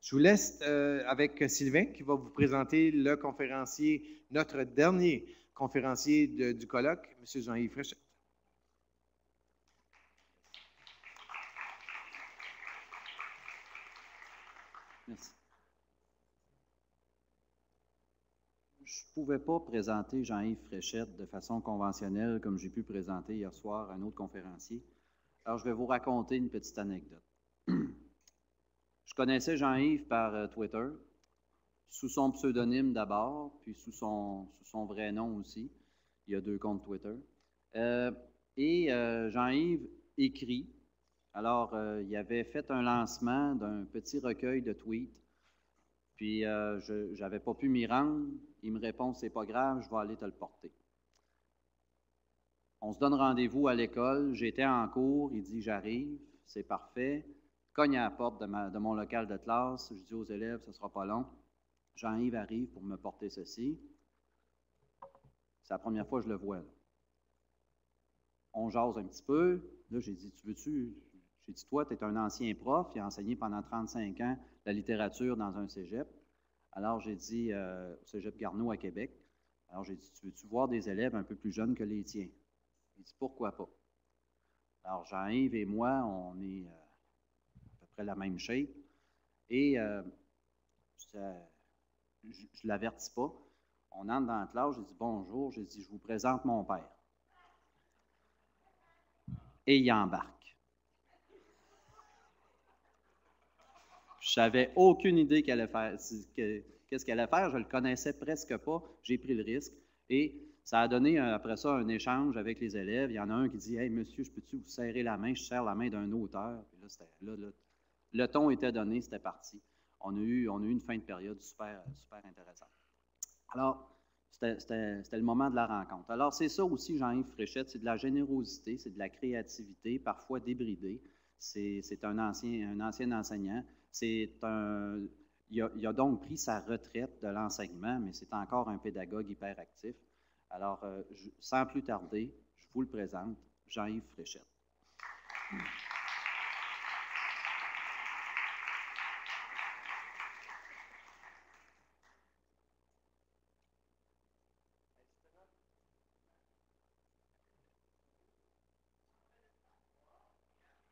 Je vous laisse avec Sylvain qui va vous présenter le conférencier, notre dernier conférencier du colloque, M. Jean-Yves Fréchette. Merci. Je ne pouvais pas présenter Jean-Yves Fréchette de façon conventionnelle comme j'ai pu présenter hier soir un autre conférencier. Alors, je vais vous raconter une petite anecdote. Je connaissais Jean-Yves par Twitter, sous son pseudonyme d'abord, puis sous son vrai nom aussi. Il y a 2 comptes Twitter. Jean-Yves écrit. Alors, il avait fait un lancement d'un petit recueil de tweets, puis je n'avais pas pu m'y rendre. Il me répond, c'est pas grave, je vais aller te le porter. On se donne rendez-vous à l'école, j'étais en cours, il dit, j'arrive, c'est parfait. Cogne à la porte de mon local de classe, je dis aux élèves, ce ne sera pas long. Jean-Yves arrive pour me porter ceci. C'est la première fois que je le vois. Là. On jase un petit peu. Là, j'ai dit, j'ai dit, toi, tu es un ancien prof, il a enseigné pendant 35 ans la littérature dans un cégep. Alors, j'ai dit, au cégep Garneau à Québec. Alors, j'ai dit, tu veux-tu voir des élèves un peu plus jeunes que les tiens? Il dit, pourquoi pas? Alors, Jean-Yves et moi, on est à peu près la même shape. Et je ne l'avertis pas. On entre dans la classe, j'ai dit, bonjour, j'ai dit, je vous présente mon père. Et il embarque. Je n'avais aucune idée qu'elle allait faire. Qu'est-ce qu'elle allait faire? Je ne le connaissais presque pas. J'ai pris le risque. Et ça a donné, après ça, un échange avec les élèves. Il y en a un qui dit « Hey, monsieur, je peux-tu vous serrer la main? » Je serre la main d'un auteur. Puis là, le ton était donné, c'était parti. On a eu une fin de période super intéressante. Alors, c'était le moment de la rencontre. Alors, c'est ça aussi, Jean-Yves Fréchette, c'est de la générosité, c'est de la créativité, parfois débridée. C'est un ancien enseignant. Il a donc pris sa retraite de l'enseignement, mais c'est encore un pédagogue hyper actif. Alors, sans plus tarder, je vous le présente, Jean-Yves Fréchette.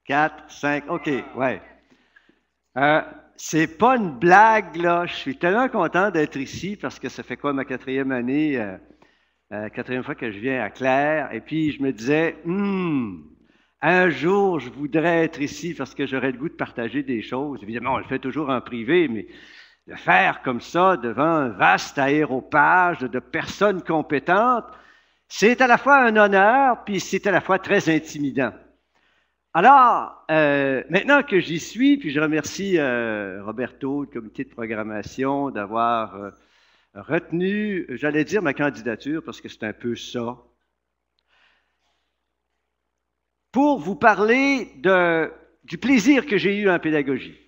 Quatre, 5, OK, ouais. C'est pas une blague, là. Je suis tellement content d'être ici parce que ça fait quoi ma 4e année, 4e fois que je viens à Claire. Et puis, je me disais, un jour, je voudrais être ici parce que j'aurais le goût de partager des choses. Évidemment, on le fait toujours en privé, mais le faire comme ça, devant un vaste aéropage de personnes compétentes, c'est à la fois un honneur, puis c'est à la fois très intimidant. Alors, maintenant que j'y suis, puis je remercie Roberto, le comité de programmation, d'avoir retenu, j'allais dire ma candidature, parce que c'est un peu ça, pour vous parler du plaisir que j'ai eu en pédagogie.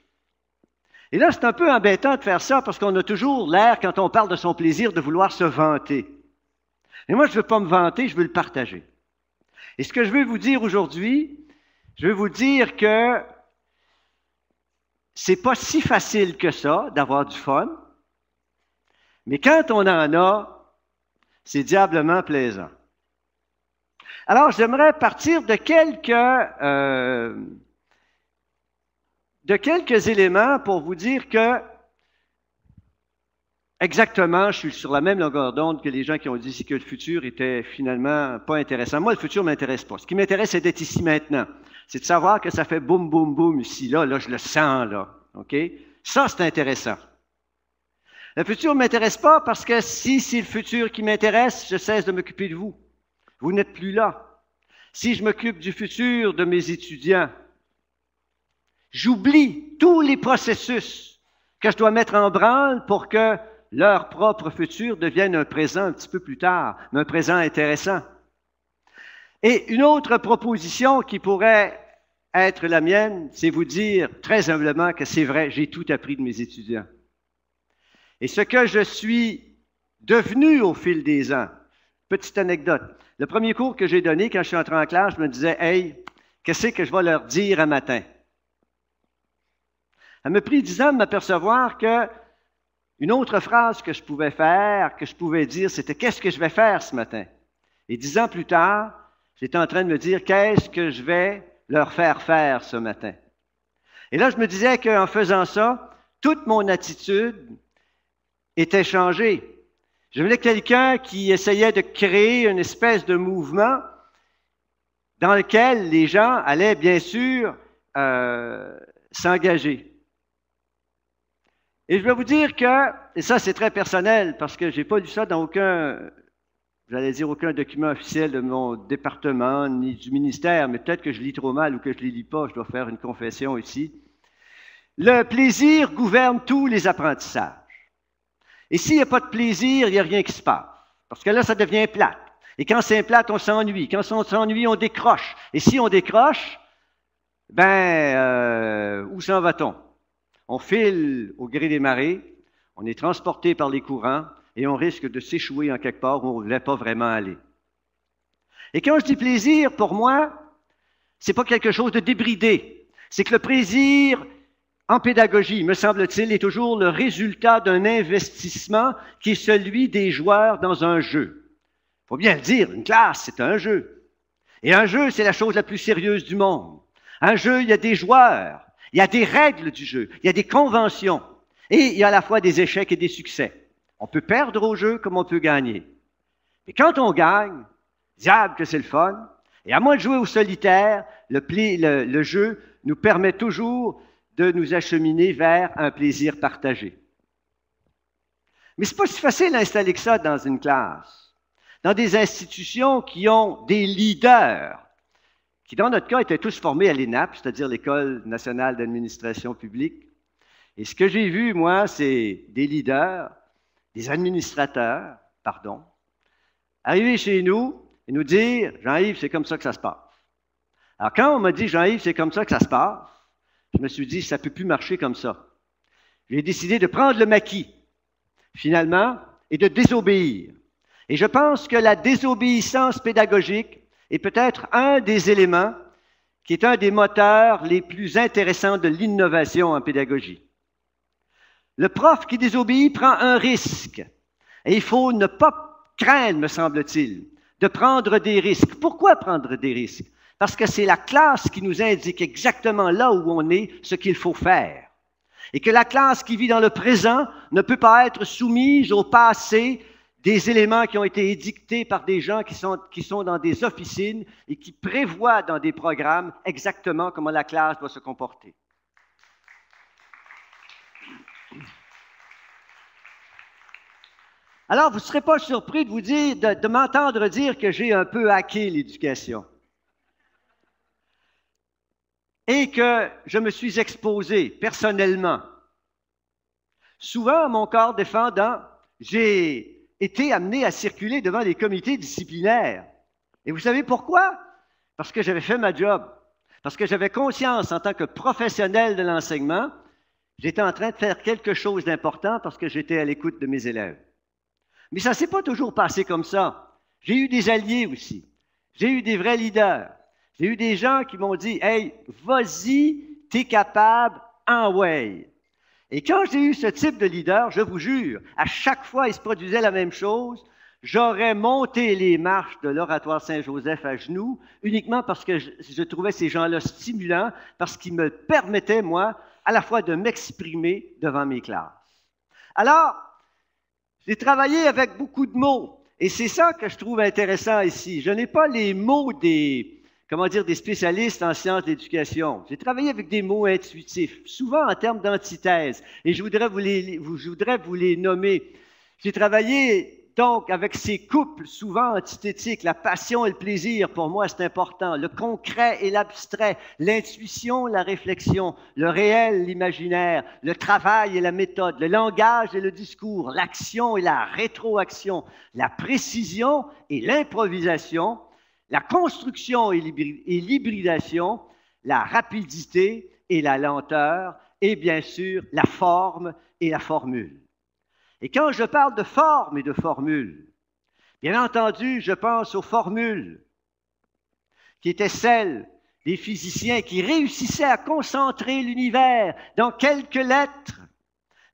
Et là, c'est un peu embêtant de faire ça, parce qu'on a toujours l'air, quand on parle de son plaisir, de vouloir se vanter. Et moi, je ne veux pas me vanter, je veux le partager. Et ce que je veux vous dire aujourd'hui, je veux vous dire que c'est pas si facile que ça d'avoir du fun, mais quand on en a, c'est diablement plaisant. Alors, j'aimerais partir de quelques éléments pour vous dire que exactement, je suis sur la même longueur d'onde que les gens qui ont dit que le futur était finalement pas intéressant. Moi, le futur ne m'intéresse pas. Ce qui m'intéresse, c'est d'être ici maintenant. C'est de savoir que ça fait boum, boum, boum ici, là, je le sens, là. OK? Ça, c'est intéressant. Le futur ne m'intéresse pas parce que si c'est le futur qui m'intéresse, je cesse de m'occuper de vous. Vous n'êtes plus là. Si je m'occupe du futur de mes étudiants, j'oublie tous les processus que je dois mettre en branle pour que leur propre futur devienne un présent un petit peu plus tard, mais un présent intéressant. Et une autre proposition qui pourrait être la mienne, c'est vous dire très humblement que c'est vrai, j'ai tout appris de mes étudiants. Et ce que je suis devenu au fil des ans, petite anecdote, le premier cours que j'ai donné quand je suis entré en classe, je me disais, hey, qu'est-ce que je vais leur dire un matin? Ça m'a pris 10 ans de m'apercevoir que une autre phrase que je pouvais faire, que je pouvais dire, c'était « Qu'est-ce que je vais faire ce matin? » Et 10 ans plus tard, j'étais en train de me dire « Qu'est-ce que je vais leur faire faire ce matin? » Et là, je me disais qu'en faisant ça, toute mon attitude était changée. Je voulais quelqu'un qui essayait de créer une espèce de mouvement dans lequel les gens allaient bien sûr s'engager. Et je vais vous dire que, et ça c'est très personnel parce que je n'ai pas lu ça dans aucun document officiel de mon département ni du ministère, mais peut-être que je lis trop mal ou que je ne les lis pas, je dois faire une confession ici. Le plaisir gouverne tous les apprentissages. Et s'il n'y a pas de plaisir, il n'y a rien qui se passe. Parce que là, ça devient plate. Et quand c'est plate, on s'ennuie. Quand on s'ennuie, on décroche. Et si on décroche, où s'en va-t-on? On file au gré des marées, on est transporté par les courants et on risque de s'échouer en quelque part où on ne voulait pas vraiment aller. Et quand je dis plaisir, pour moi, c'est pas quelque chose de débridé. C'est que le plaisir, en pédagogie, me semble-t-il, est toujours le résultat d'un investissement qui est celui des joueurs dans un jeu. Il faut bien le dire, une classe, c'est un jeu. Et un jeu, c'est la chose la plus sérieuse du monde. Un jeu, il y a des joueurs, il y a des règles du jeu, il y a des conventions, et il y a à la fois des échecs et des succès. On peut perdre au jeu comme on peut gagner. Et quand on gagne, diable que c'est le fun, et à moins de jouer au solitaire, le jeu nous permet toujours de nous acheminer vers un plaisir partagé. Mais c'est pas si facile d'installer que ça dans une classe. Dans des institutions qui ont des leaders, qui dans notre cas étaient tous formés à l'ENAP, c'est-à-dire l'École nationale d'administration publique. Et ce que j'ai vu, moi, c'est des leaders, des administrateurs, arriver chez nous et nous dire « Jean-Yves, c'est comme ça que ça se passe. » Alors quand on m'a dit « Jean-Yves, c'est comme ça que ça se passe », je me suis dit « ça ne peut plus marcher comme ça ». J'ai décidé de prendre le maquis, finalement, et de désobéir. Et je pense que la désobéissance pédagogique est peut-être un des éléments qui est un des moteurs les plus intéressants de l'innovation en pédagogie. Le prof qui désobéit prend un risque. Et il faut ne pas craindre, me semble-t-il, de prendre des risques. Pourquoi prendre des risques? Parce que c'est la classe qui nous indique exactement là où on est, ce qu'il faut faire. Et que la classe qui vit dans le présent ne peut pas être soumise au passé, des éléments qui ont été édictés par des gens qui sont dans des officines et qui prévoient dans des programmes exactement comment la classe doit se comporter. Alors, vous ne serez pas surpris de m'entendre dire que j'ai un peu hacké l'éducation et que je me suis exposé personnellement. Souvent, mon corps défendant, j'ai été amené à circuler devant les comités disciplinaires. Et vous savez pourquoi? Parce que j'avais fait ma job. Parce que j'avais conscience en tant que professionnel de l'enseignement, j'étais en train de faire quelque chose d'important parce que j'étais à l'écoute de mes élèves. Mais ça ne s'est pas toujours passé comme ça. J'ai eu des alliés aussi. J'ai eu des vrais leaders. J'ai eu des gens qui m'ont dit « Hey, vas-y, t'es capable, en way ». Et quand j'ai eu ce type de leader, je vous jure, à chaque fois il se produisait la même chose, j'aurais monté les marches de l'Oratoire Saint-Joseph à genoux, uniquement parce que je trouvais ces gens-là stimulants, parce qu'ils me permettaient, moi, à la fois de m'exprimer devant mes classes. Alors, j'ai travaillé avec beaucoup de mots, et c'est ça que je trouve intéressant ici. Je n'ai pas les mots des spécialistes en sciences de l'éducation. J'ai travaillé avec des mots intuitifs, souvent en termes d'antithèse, et je voudrais vous les nommer. J'ai travaillé donc avec ces couples souvent antithétiques, la passion et le plaisir, pour moi c'est important, le concret et l'abstrait, l'intuition, la réflexion, le réel, l'imaginaire, le travail et la méthode, le langage et le discours, l'action et la rétroaction, la précision et l'improvisation, la construction et l'hybridation, la rapidité et la lenteur, et bien sûr la forme et la formule. Et quand je parle de forme et de formule, bien entendu, je pense aux formules qui étaient celles des physiciens qui réussissaient à concentrer l'univers dans quelques lettres.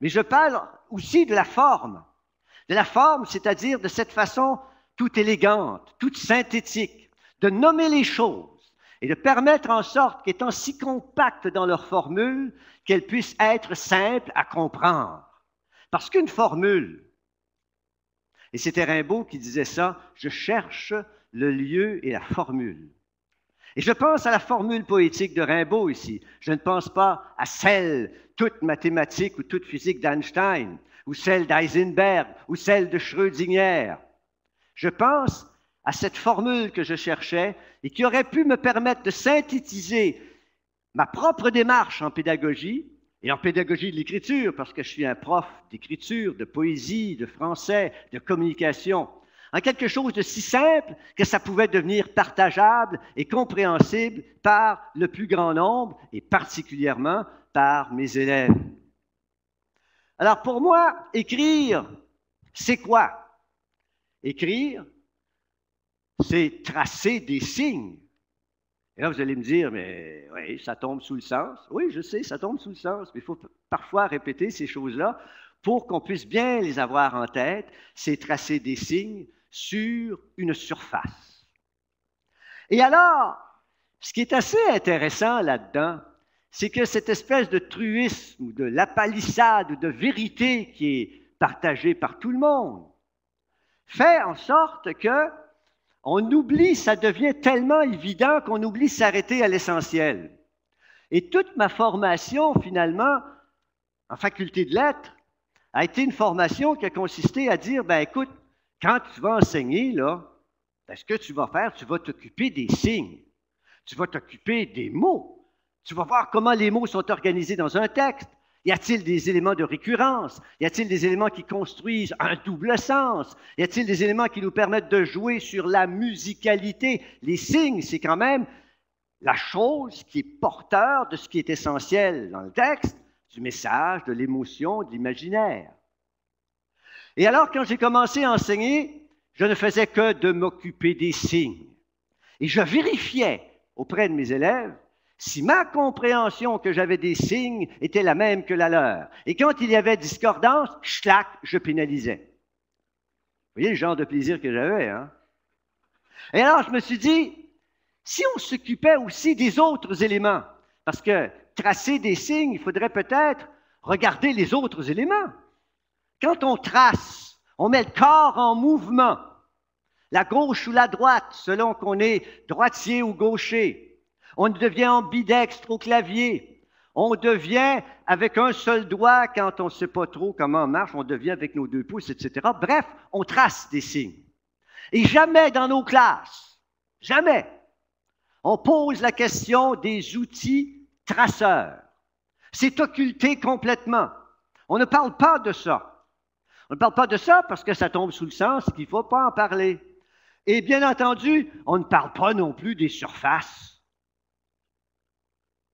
Mais je parle aussi de la forme. De la forme, c'est-à-dire de cette façon toute élégante, toute synthétique, de nommer les choses et de permettre en sorte qu'étant si compactes dans leur formule, qu'elles puissent être simples à comprendre. Parce qu'une formule, et c'était Rimbaud qui disait ça, je cherche le lieu et la formule. Et je pense à la formule poétique de Rimbaud ici. Je ne pense pas à celle toute mathématique ou toute physique d'Einstein, ou celle d'Heisenberg, ou celle de Schrödinger. Je pense à cette formule que je cherchais et qui aurait pu me permettre de synthétiser ma propre démarche en pédagogie, et en pédagogie de l'écriture, parce que je suis un prof d'écriture, de poésie, de français, de communication, en quelque chose de si simple que ça pouvait devenir partageable et compréhensible par le plus grand nombre, et particulièrement par mes élèves. Alors pour moi, écrire, c'est quoi? Écrire, c'est tracer des signes. Et là, vous allez me dire, mais oui, ça tombe sous le sens. Oui, je sais, ça tombe sous le sens, mais il faut parfois répéter ces choses-là pour qu'on puisse bien les avoir en tête. C'est tracer des signes sur une surface. Et alors, ce qui est assez intéressant là-dedans, c'est que cette espèce de truisme ou de lapalissade ou de vérité qui est partagée par tout le monde fait en sorte que on oublie, ça devient tellement évident qu'on oublie s'arrêter à l'essentiel. Et toute ma formation, finalement, en faculté de lettres, a été une formation qui a consisté à dire, ben écoute, quand tu vas enseigner, là, ben, ce que tu vas faire, tu vas t'occuper des signes, tu vas t'occuper des mots, tu vas voir comment les mots sont organisés dans un texte. Y a-t-il des éléments de récurrence? Y a-t-il des éléments qui construisent un double sens? Y a-t-il des éléments qui nous permettent de jouer sur la musicalité? Les signes, c'est quand même la chose qui est porteur de ce qui est essentiel dans le texte, du message, de l'émotion, de l'imaginaire. Et alors, quand j'ai commencé à enseigner, je ne faisais que de m'occuper des signes. Et je vérifiais auprès de mes élèves si ma compréhension que j'avais des signes était la même que la leur. Et quand il y avait discordance, schlac, je pénalisais. Vous voyez le genre de plaisir que j'avais, hein? Et alors, je me suis dit, si on s'occupait aussi des autres éléments, parce que tracer des signes, il faudrait peut-être regarder les autres éléments. Quand on trace, on met le corps en mouvement, la gauche ou la droite, selon qu'on est droitier ou gaucher. On devient ambidextre au clavier. On devient avec un seul doigt quand on ne sait pas trop comment on marche. On devient avec nos 2 pouces, etc. Bref, on trace des signes. Et jamais dans nos classes, jamais, on pose la question des outils traceurs. C'est occulté complètement. On ne parle pas de ça. On ne parle pas de ça parce que ça tombe sous le sens qu'il ne faut pas en parler. Et bien entendu, on ne parle pas non plus des surfaces.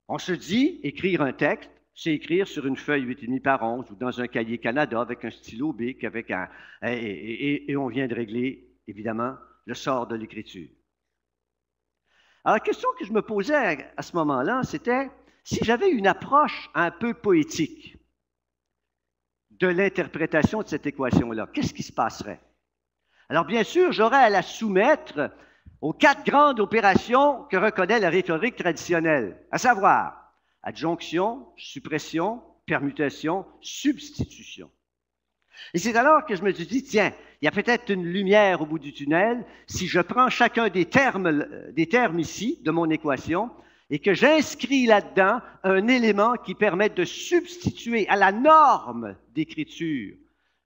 On se dit, écrire un texte, c'est écrire sur une feuille 8,5 par 11 ou dans un cahier Canada avec un stylo bic, et on vient de régler, évidemment, le sort de l'écriture. Alors, la question que je me posais à ce moment-là, c'était si j'avais une approche un peu poétique de l'interprétation de cette équation-là, qu'est-ce qui se passerait? Alors, bien sûr, j'aurais à la soumettre aux 4 grandes opérations que reconnaît la rhétorique traditionnelle, à savoir adjonction, suppression, permutation, substitution. Et c'est alors que je me suis dit, tiens, il y a peut-être une lumière au bout du tunnel si je prends chacun des termes ici de mon équation et que j'inscris là-dedans un élément qui permet de substituer à la norme d'écriture,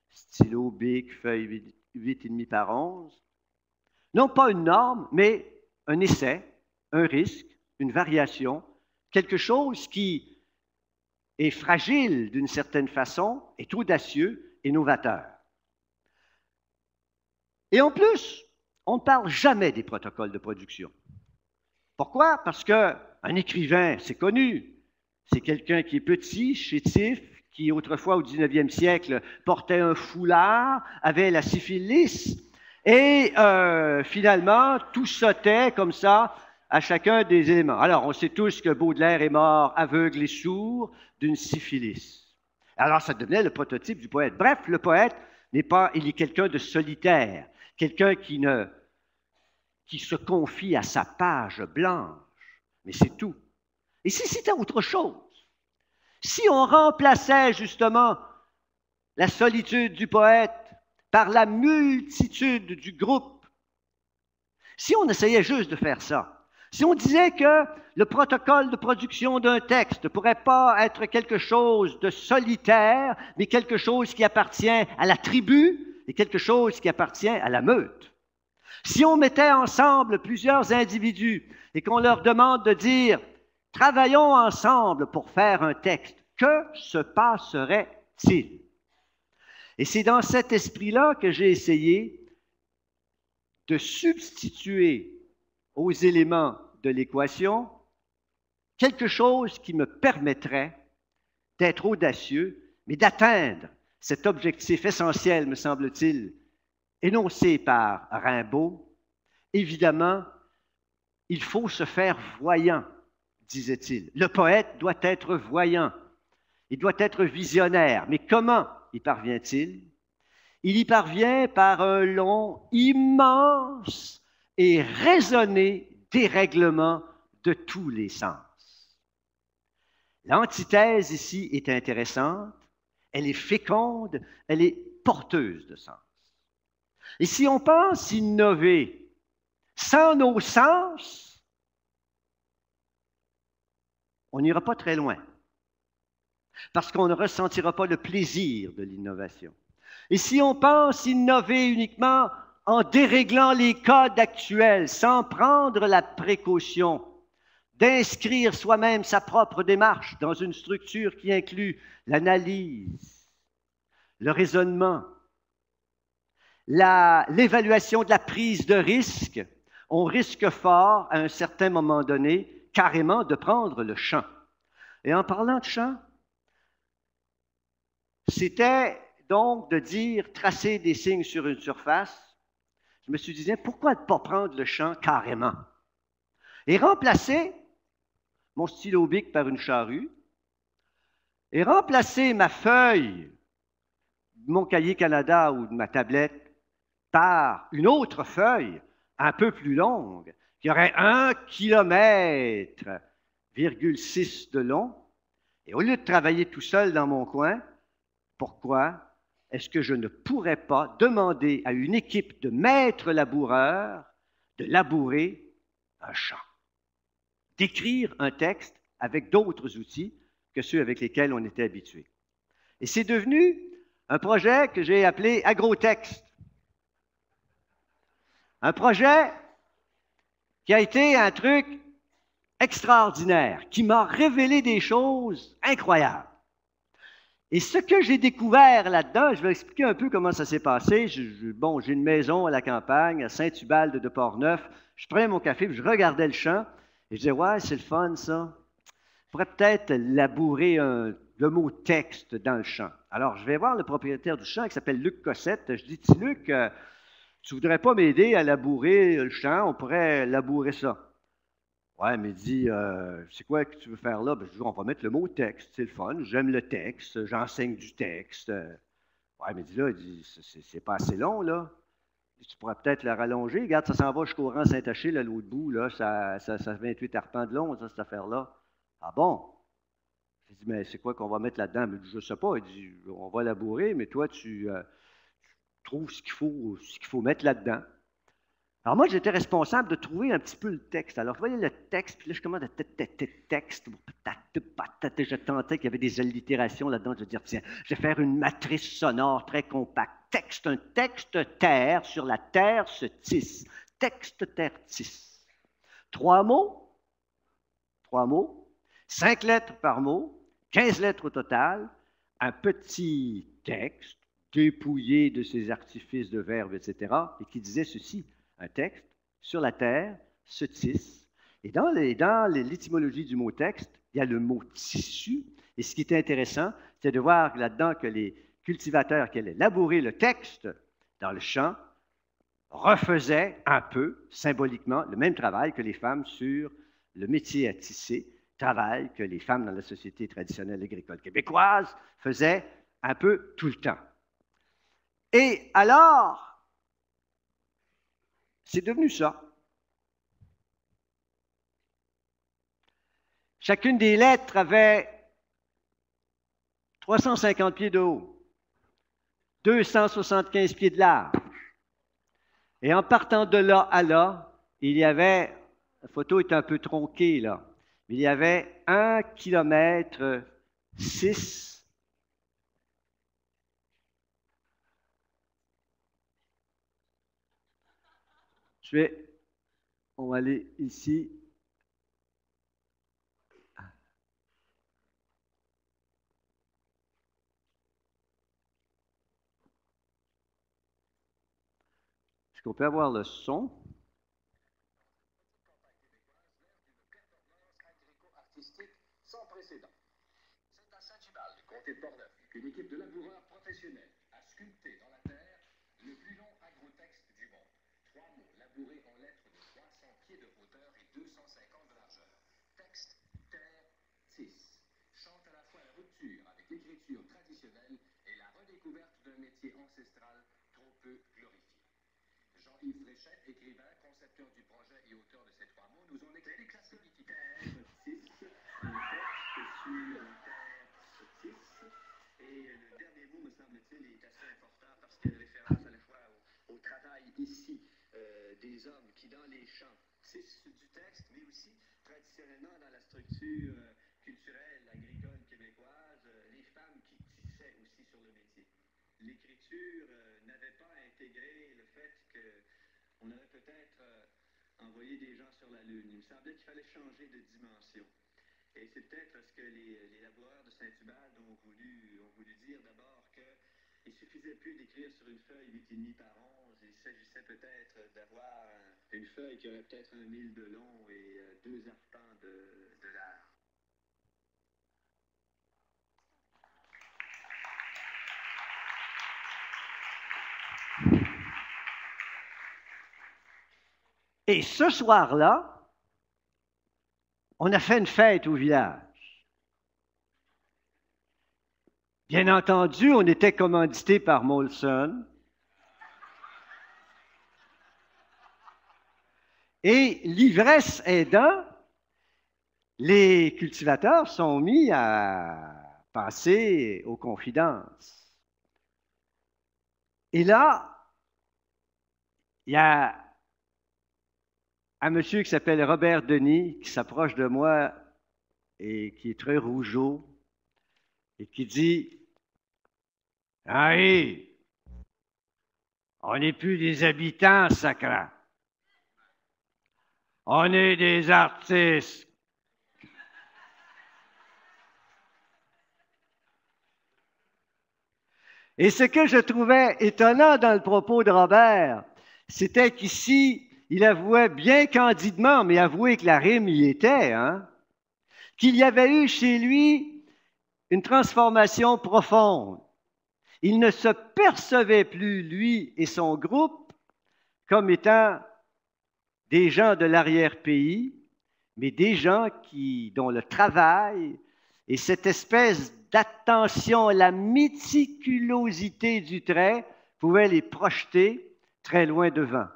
stylo, bic, feuille 8,5 par 11, non pas une norme, mais un essai, un risque, une variation, quelque chose qui est fragile d'une certaine façon, est audacieux et novateur. Et en plus, on ne parle jamais des protocoles de production. Pourquoi? Parce qu'un écrivain, c'est connu, c'est quelqu'un qui est petit, chétif, qui autrefois au 19e siècle portait un foulard, avait la syphilis, et finalement, tout sautait comme ça à chacun des éléments. Alors, on sait tous que Baudelaire est mort aveugle et sourd d'une syphilis. Alors, ça devenait le prototype du poète. Bref, le poète n'est pas, il est quelqu'un de solitaire, quelqu'un qui se confie à sa page blanche. Mais c'est tout. Et si c'était autre chose, si on remplaçait justement la solitude du poète par la multitude du groupe, si on essayait juste de faire ça, si on disait que le protocole de production d'un texte ne pourrait pas être quelque chose de solitaire, mais quelque chose qui appartient à la tribu et quelque chose qui appartient à la meute. Si on mettait ensemble plusieurs individus et qu'on leur demande de dire « Travaillons ensemble pour faire un texte », que se passerait-il? Et c'est dans cet esprit-là que j'ai essayé de substituer aux éléments de l'équation quelque chose qui me permettrait d'être audacieux, mais d'atteindre cet objectif essentiel, me semble-t-il, énoncé par Rimbaud. Évidemment, il faut se faire voyant, disait-il. Le poète doit être voyant, il doit être visionnaire. Mais comment y parvient-il? Il y parvient par un long, immense et raisonné dérèglement de tous les sens. L'antithèse ici est intéressante, elle est féconde, elle est porteuse de sens. Et si on pense innover sans nos sens, on n'ira pas très loin, parce qu'on ne ressentira pas le plaisir de l'innovation. Et si on pense innover uniquement en déréglant les codes actuels, sans prendre la précaution d'inscrire soi-même sa propre démarche dans une structure qui inclut l'analyse, le raisonnement, l'évaluation de la prise de risque, on risque fort, à un certain moment donné, carrément de prendre le champ. Et en parlant de champ, c'était donc de dire, tracer des signes sur une surface. Je me suis dit, pourquoi ne pas prendre le champ carrément? Et remplacer mon stylo bic par une charrue, et remplacer ma feuille, mon cahier Canada ou de ma tablette, par une autre feuille un peu plus longue, qui aurait 1,6 km de long. Et au lieu de travailler tout seul dans mon coin, pourquoi est-ce que je ne pourrais pas demander à une équipe de maîtres laboureurs de labourer un champ, d'écrire un texte avec d'autres outils que ceux avec lesquels on était habitué? Et c'est devenu un projet que j'ai appelé Agrotexte. Un projet qui a été un truc extraordinaire, qui m'a révélé des choses incroyables. Et ce que j'ai découvert là-dedans, je vais expliquer un peu comment ça s'est passé. J'ai une maison à la campagne, à Saint-Ubalde de Portneuf. Je prenais mon café, puis je regardais le champ, et je disais, ouais, c'est le fun, ça. Je pourrais peut-être labourer le mot texte dans le champ. Alors, je vais voir le propriétaire du champ qui s'appelle Luc Cossette. Je dis, Luc, tu ne voudrais pas m'aider à labourer le champ? On pourrait labourer ça. Ouais, mais il dit, c'est quoi que tu veux faire là? Ben, je dis, on va mettre le mot texte, c'est le fun, j'aime le texte, j'enseigne du texte. Ouais, mais il dit là, c'est pas assez long, là. Tu pourrais peut-être le rallonger. Regarde, ça s'en va jusqu'au rang Saint-Achille, à l'autre bout, là, ça 28 arpents de long, ça, cette affaire-là. Ah bon? Je dis, mais c'est quoi qu'on va mettre là-dedans? Mais je ne sais pas. Il dit, on va labourer, mais toi, tu trouves ce qu'il faut mettre là-dedans. Alors moi, j'étais responsable de trouver un petit peu le texte. Alors, je voyais le texte, puis là, je commence à texte. Je tentais qu'il y avait des allitérations là-dedans. Je veux dire, tiens, je vais faire une matrice sonore très compacte. Texte, un texte terre, sur la terre se tisse. Texte, terre, tisse. 3 mots, 5 lettres par mot, 15 lettres au total, un petit texte dépouillé de ses artifices de verbes, etc., et qui disait ceci. Un texte sur la terre se tisse. Et dans l'étymologie du mot texte, il y a le mot tissu. Et ce qui est intéressant, c'est de voir là-dedans que les cultivateurs qui allaient labourer le texte dans le champ refaisaient un peu, symboliquement, le même travail que les femmes sur le métier à tisser, travail que les femmes dans la société traditionnelle agricole québécoise faisaient un peu tout le temps. Et alors, c'est devenu ça. Chacune des lettres avait 350 pieds de haut, 275 pieds de large. Et en partant de là à là, il y avait, la photo est un peu tronquée là, mais il y avait 1,6 km. On va aller ici. Est-ce qu'on peut avoir le son? Sans précédent. C'est à Saint-Hubald, comté de Portneuf, qu'une équipe de laboureurs professionnels a sculpté dans la terre le plus long agrotexte du monde. 3 mots labourés en lettres de 300 pieds de hauteur et 250 de largeur. Texte, terre, tis. Chante à la fois la rupture avec l'écriture traditionnelle et la redécouverte d'un métier ancestral trop peu glorifié. Jean-Yves Fréchette, écrivain, concepteur du projet et auteur de ces 3 mots, nous ont éclairé la solidité. Et le dernier mot, me semble-t-il, est assez important parce qu'il y a une référence à la fois au travail ici des hommes qui, dans les champs, tissent du texte, mais aussi traditionnellement dans la structure culturelle agricole québécoise, les femmes qui tissaient aussi sur le métier. L'écriture n'avait pas intégré le fait qu'on aurait peut-être envoyé des gens sur la Lune. Il me semblait qu'il fallait changer de dimension. Et c'est peut-être ce que les laboureurs de Saint-Hubald ont voulu dire d'abord qu'il ne suffisait plus d'écrire sur une feuille 8,5 par 11. Il s'agissait peut-être d'avoir une feuille qui aurait peut-être 1 mille de long et 2 arpents de large. Et ce soir-là, on a fait une fête au village. Bien entendu, on était commandité par Molson. Et l'ivresse aidant, les cultivateurs sont mis à passer aux confidences. Et là, il y a un monsieur qui s'appelle Robert Denis, qui s'approche de moi et qui est très rougeau, et qui dit « Henri, on n'est plus des habitants sacrants. On est des artistes. » Et ce que je trouvais étonnant dans le propos de Robert, c'était qu'ici, il avouait bien candidement, mais avouait que la rime y était, qu'il y avait eu chez lui une transformation profonde. Il ne se percevait plus, lui et son groupe, comme étant des gens de l'arrière-pays, mais des gens dont le travail et cette espèce d'attention à la méticulosité du trait pouvaient les projeter très loin devant.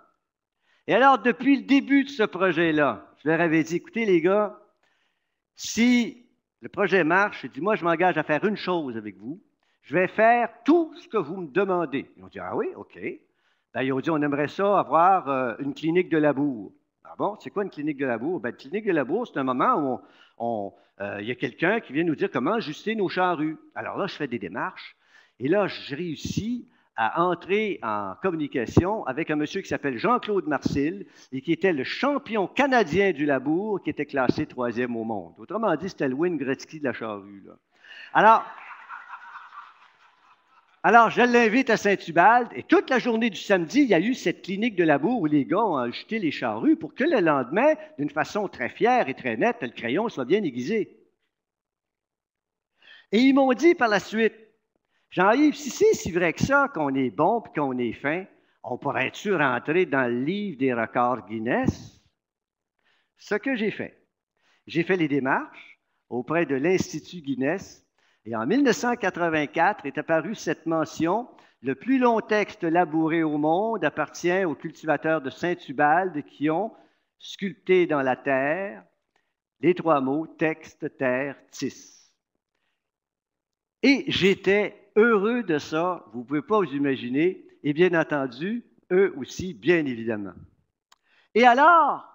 Et alors, depuis le début de ce projet-là, je leur avais dit, écoutez les gars, si le projet marche, j'ai dit, moi je m'engage à faire une chose avec vous, je vais faire tout ce que vous me demandez. Ils ont dit, ah oui, OK. Ben, ils ont dit, on aimerait ça avoir une clinique de labour. Ah bon, c'est quoi une clinique de labour? Ben, une clinique de labour, c'est un moment où il y a quelqu'un qui vient nous dire comment ajuster nos charrues. Alors là, je fais des démarches, et là, je réussis à entrer en communication avec un monsieur qui s'appelle Jean-Claude Marcil et qui était le champion canadien du labour, qui était classé 3e au monde. Autrement dit, c'était le Wayne Gretzky de la charrue, là. Alors, je l'invite à Saint-Hubald et toute la journée du samedi, il y a eu cette clinique de labour où les gars ont ajouté les charrues pour que le lendemain, d'une façon très fière et très nette, le crayon soit bien aiguisé. Et ils m'ont dit par la suite, Jean-Yves, si c'est si vrai que ça, qu'on est bon et qu'on est fin, on pourrait-tu rentrer dans le livre des records Guinness? Ce que j'ai fait les démarches auprès de l'Institut Guinness et en 1984 est apparue cette mention. Le plus long texte labouré au monde appartient aux cultivateurs de Saint-Ubalde qui ont sculpté dans la terre les 3 mots texte, terre, tis. Et j'étais heureux de ça, vous ne pouvez pas vous imaginer, et bien entendu, eux aussi, bien évidemment. Et alors,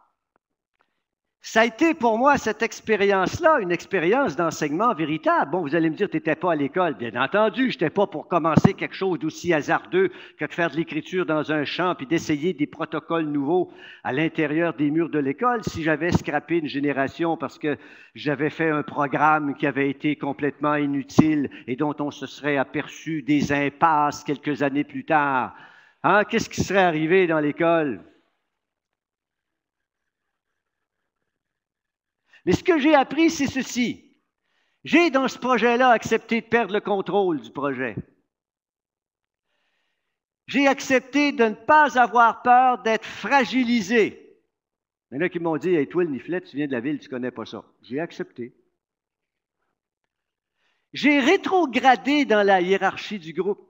ça a été pour moi, cette expérience-là, une expérience d'enseignement véritable. Bon, vous allez me dire, tu n'étais pas à l'école. Bien entendu, je n'étais pas pour commencer quelque chose d'aussi hasardeux que de faire de l'écriture dans un champ puis d'essayer des protocoles nouveaux à l'intérieur des murs de l'école. Si j'avais scrappé une génération parce que j'avais fait un programme qui avait été complètement inutile et dont on se serait aperçu des impasses quelques années plus tard, hein, qu'est-ce qui serait arrivé dans l'école? Mais ce que j'ai appris, c'est ceci. J'ai, dans ce projet-là, accepté de perdre le contrôle du projet. J'ai accepté de ne pas avoir peur d'être fragilisé. Il y en a qui m'ont dit, « Hey, toi, le Niflet, tu viens de la ville, tu ne connais pas ça. » J'ai accepté. J'ai rétrogradé dans la hiérarchie du groupe.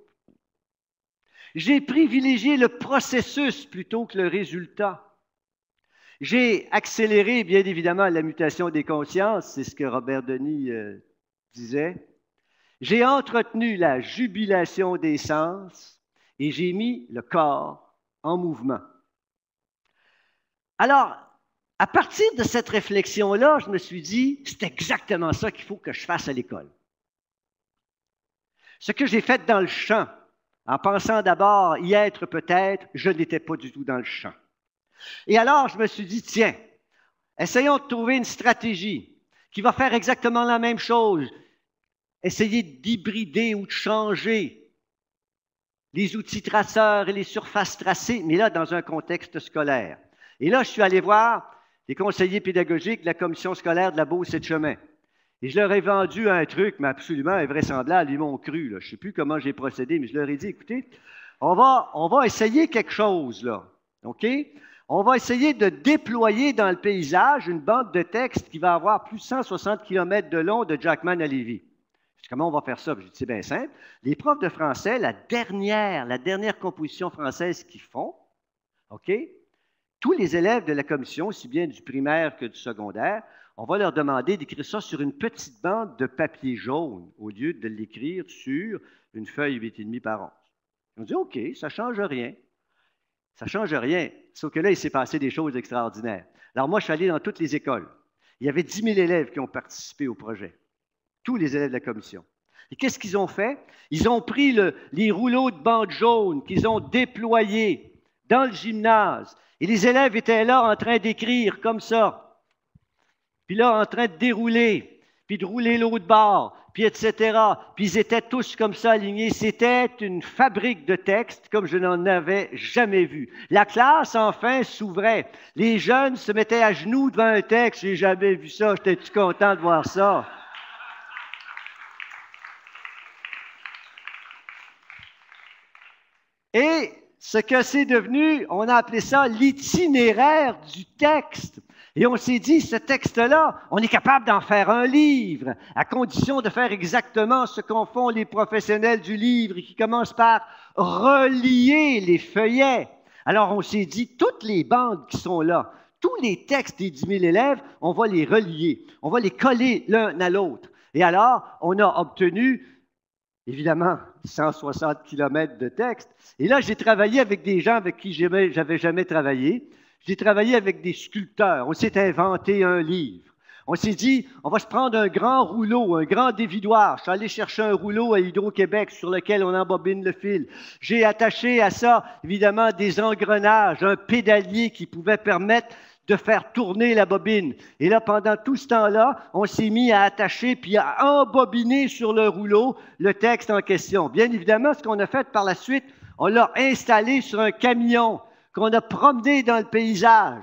J'ai privilégié le processus plutôt que le résultat. J'ai accéléré, bien évidemment, la mutation des consciences, c'est ce que Robert Denis disait. J'ai entretenu la jubilation des sens et j'ai mis le corps en mouvement. Alors, à partir de cette réflexion-là, je me suis dit, c'est exactement ça qu'il faut que je fasse à l'école. Ce que j'ai fait dans le champ, en pensant d'abord y être peut-être, je n'étais pas du tout dans le champ. Et alors, je me suis dit, tiens, essayons de trouver une stratégie qui va faire exactement la même chose. Essayer d'hybrider ou de changer les outils traceurs et les surfaces tracées, mais là, dans un contexte scolaire. Et là, je suis allé voir les conseillers pédagogiques de la commission scolaire de la Beauce et de Chemin. Et je leur ai vendu un truc, mais absolument invraisemblable. Ils m'ont cru, là. Je ne sais plus comment j'ai procédé, mais je leur ai dit, écoutez, on va essayer quelque chose, là. OK? On va essayer de déployer dans le paysage une bande de texte qui va avoir plus de 160 km de long de Jackman à Lévis. Je dis, comment on va faire ça? Je dis, c'est bien simple. Les profs de français, la dernière composition française qu'ils font, OK? Tous les élèves de la commission, aussi bien du primaire que du secondaire, on va leur demander d'écrire ça sur une petite bande de papier jaune au lieu de l'écrire sur une feuille 8,5 par 11. On dit, OK, ça ne change rien. Ça ne change rien, sauf que là, il s'est passé des choses extraordinaires. Alors moi, je suis allé dans toutes les écoles. Il y avait 10 000 élèves qui ont participé au projet, tous les élèves de la commission. Et qu'est-ce qu'ils ont fait? Ils ont pris les rouleaux de bande jaune qu'ils ont déployés dans le gymnase. Et les élèves étaient là en train d'écrire comme ça. Puis là, en train de dérouler, puis de rouler l'autre bord, puis etc. Puis ils étaient tous comme ça alignés. C'était une fabrique de textes comme je n'en avais jamais vu. La classe, enfin, s'ouvrait. Les jeunes se mettaient à genoux devant un texte. J'ai jamais vu ça. J'étais-tu content de voir ça? Et ce que c'est devenu, on a appelé ça l'itinéraire du texte. Et on s'est dit, ce texte-là, on est capable d'en faire un livre, à condition de faire exactement ce qu'en font les professionnels du livre et qui commencent par relier les feuillets. Alors on s'est dit, toutes les bandes qui sont là, tous les textes des 10 000 élèves, on va les relier, on va les coller l'un à l'autre. Et alors, on a obtenu, évidemment, 160 km de texte. Et là, j'ai travaillé avec des gens avec qui j'avais jamais travaillé. J'ai travaillé avec des sculpteurs. On s'est inventé un livre. On s'est dit, on va se prendre un grand rouleau, un grand dévidoir. Je suis allé chercher un rouleau à Hydro-Québec sur lequel on embobine le fil. J'ai attaché à ça, évidemment, des engrenages, un pédalier qui pouvait permettre de faire tourner la bobine. Et là, pendant tout ce temps-là, on s'est mis à attacher puis à embobiner sur le rouleau le texte en question. Bien évidemment, ce qu'on a fait par la suite, on l'a installé sur un camion qu'on a promené dans le paysage.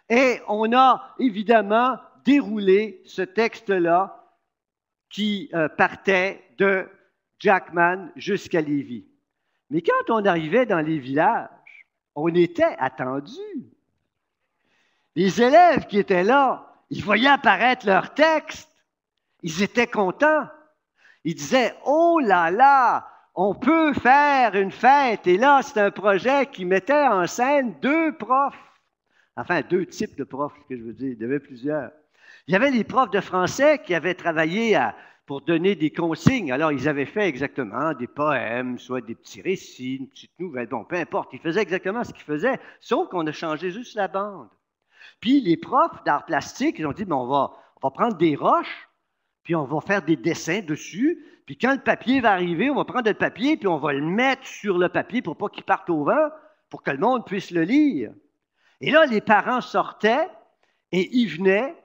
Et on a évidemment déroulé ce texte-là qui partait de Jackman jusqu'à Lévis. Mais quand on arrivait dans les villages, on était attendus. Les élèves qui étaient là, ils voyaient apparaître leur texte. Ils étaient contents. Ils disaient, « Oh là là, on peut faire une fête. » Et là, c'est un projet qui mettait en scène 2 profs. Enfin, 2 types de profs, ce que je veux dire. Il y avait plusieurs. Il y avait les profs de français qui avaient travaillé pour donner des consignes. Alors, ils avaient fait exactement des poèmes, soit des petits récits, une petite nouvelle, bon, peu importe. Ils faisaient exactement ce qu'ils faisaient, sauf qu'on a changé juste la bande. Puis, les profs d'art plastique, ils ont dit, on va prendre des roches, puis on va faire des dessins dessus, puis quand le papier va arriver, on va prendre le papier, puis on va le mettre sur le papier pour pas qu'il parte au vent, pour que le monde puisse le lire. Et là, les parents sortaient et ils venaient,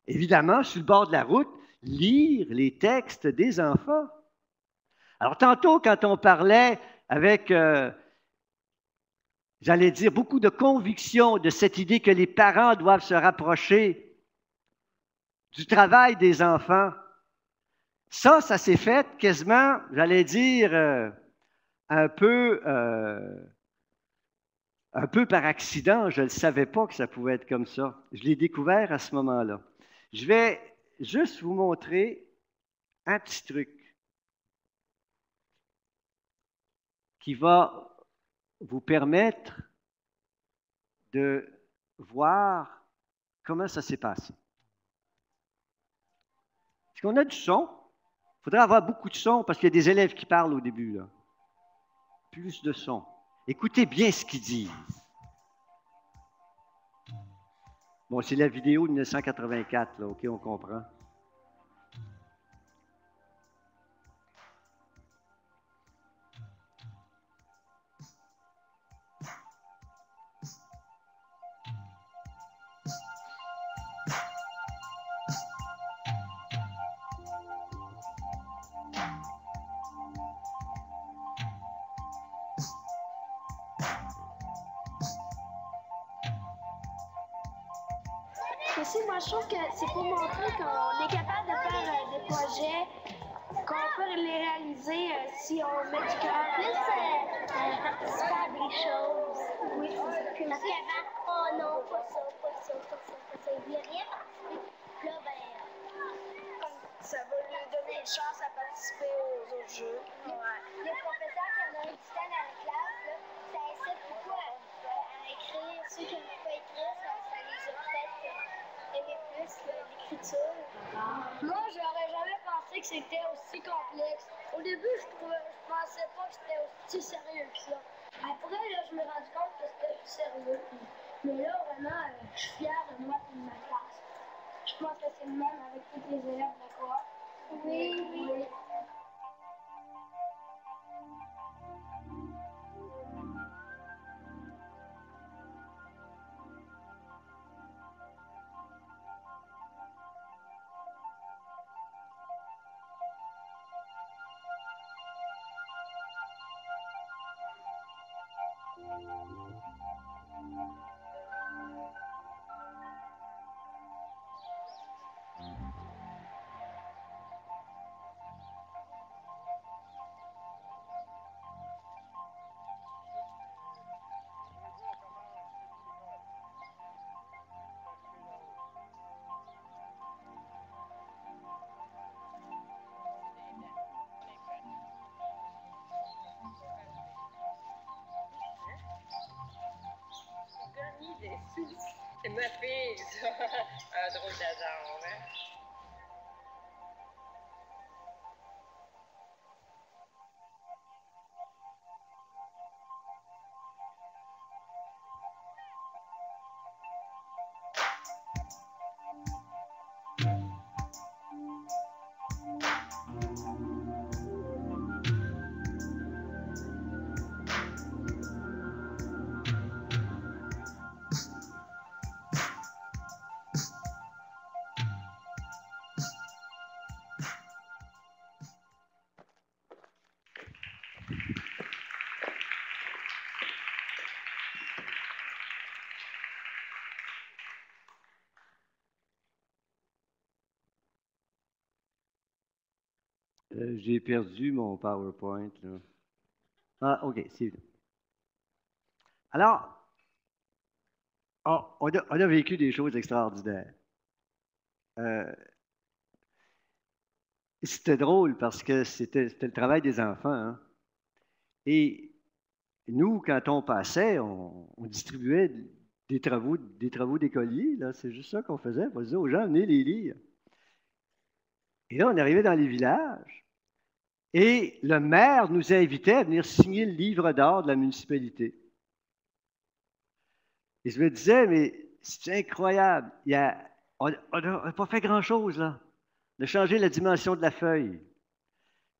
évidemment, sur le bord de la route, lire les textes des enfants. Alors, tantôt, quand on parlait avec, j'allais dire, beaucoup de conviction de cette idée que les parents doivent se rapprocher du travail des enfants, ça s'est fait quasiment, j'allais dire, un peu par accident. Je ne savais pas que ça pouvait être comme ça. Je l'ai découvert à ce moment-là. Je vais juste vous montrer un petit truc qui va vous permettre de voir comment ça s'est passé. Est-ce qu'on a du son? Il faudrait avoir beaucoup de son parce qu'il y a des élèves qui parlent au début, là. Plus de son. Écoutez bien ce qu'ils disent. Bon, c'est la vidéo de 1984, là, OK, on comprend. Aussi, moi, je trouve que c'est pour montrer qu'on est capable de faire des projets, qu'on peut les réaliser si on met du cœur. Plus participer à des choses. Oui, c'est ça. Puis parce qu'avant, oh non, pas ça, pas ça, pas ça, pas ça. Il voulait rien participer. Puis là, comme ça va lui donner une chance à participer aux autres jeux. Ouais. Les professeurs qui ont un dictée dans la classe, là, ça incite beaucoup à écrire. Ceux qui n'ont pas écrit, ça les a peut-être aimer plus l'écriture. Moi, j'aurais jamais pensé que c'était aussi complexe. Au début, je pensais pas que c'était aussi sérieux que ça. Après, là, je me suis rendu compte que c'était plus sérieux. Mais là, vraiment, je suis fière de moi et de ma classe. Je pense que c'est le même avec tous les élèves de quoi. Oui. C'est ma fille, ça. Un drôle d'hasard, hein? J'ai perdu mon PowerPoint, là. Ah, OK, c'est évident. Alors, on a vécu des choses extraordinaires. C'était drôle parce que c'était le travail des enfants. Hein. Et nous, quand on passait, on distribuait des travaux d'écoliers. C'est juste ça qu'on faisait. On disait aux gens, venez les lire. Et là, on arrivait dans les villages. Et le maire nous invitait à venir signer le livre d'or de la municipalité. Et je me disais, mais c'est incroyable. On n'a pas fait grand-chose, là. De changer la dimension de la feuille.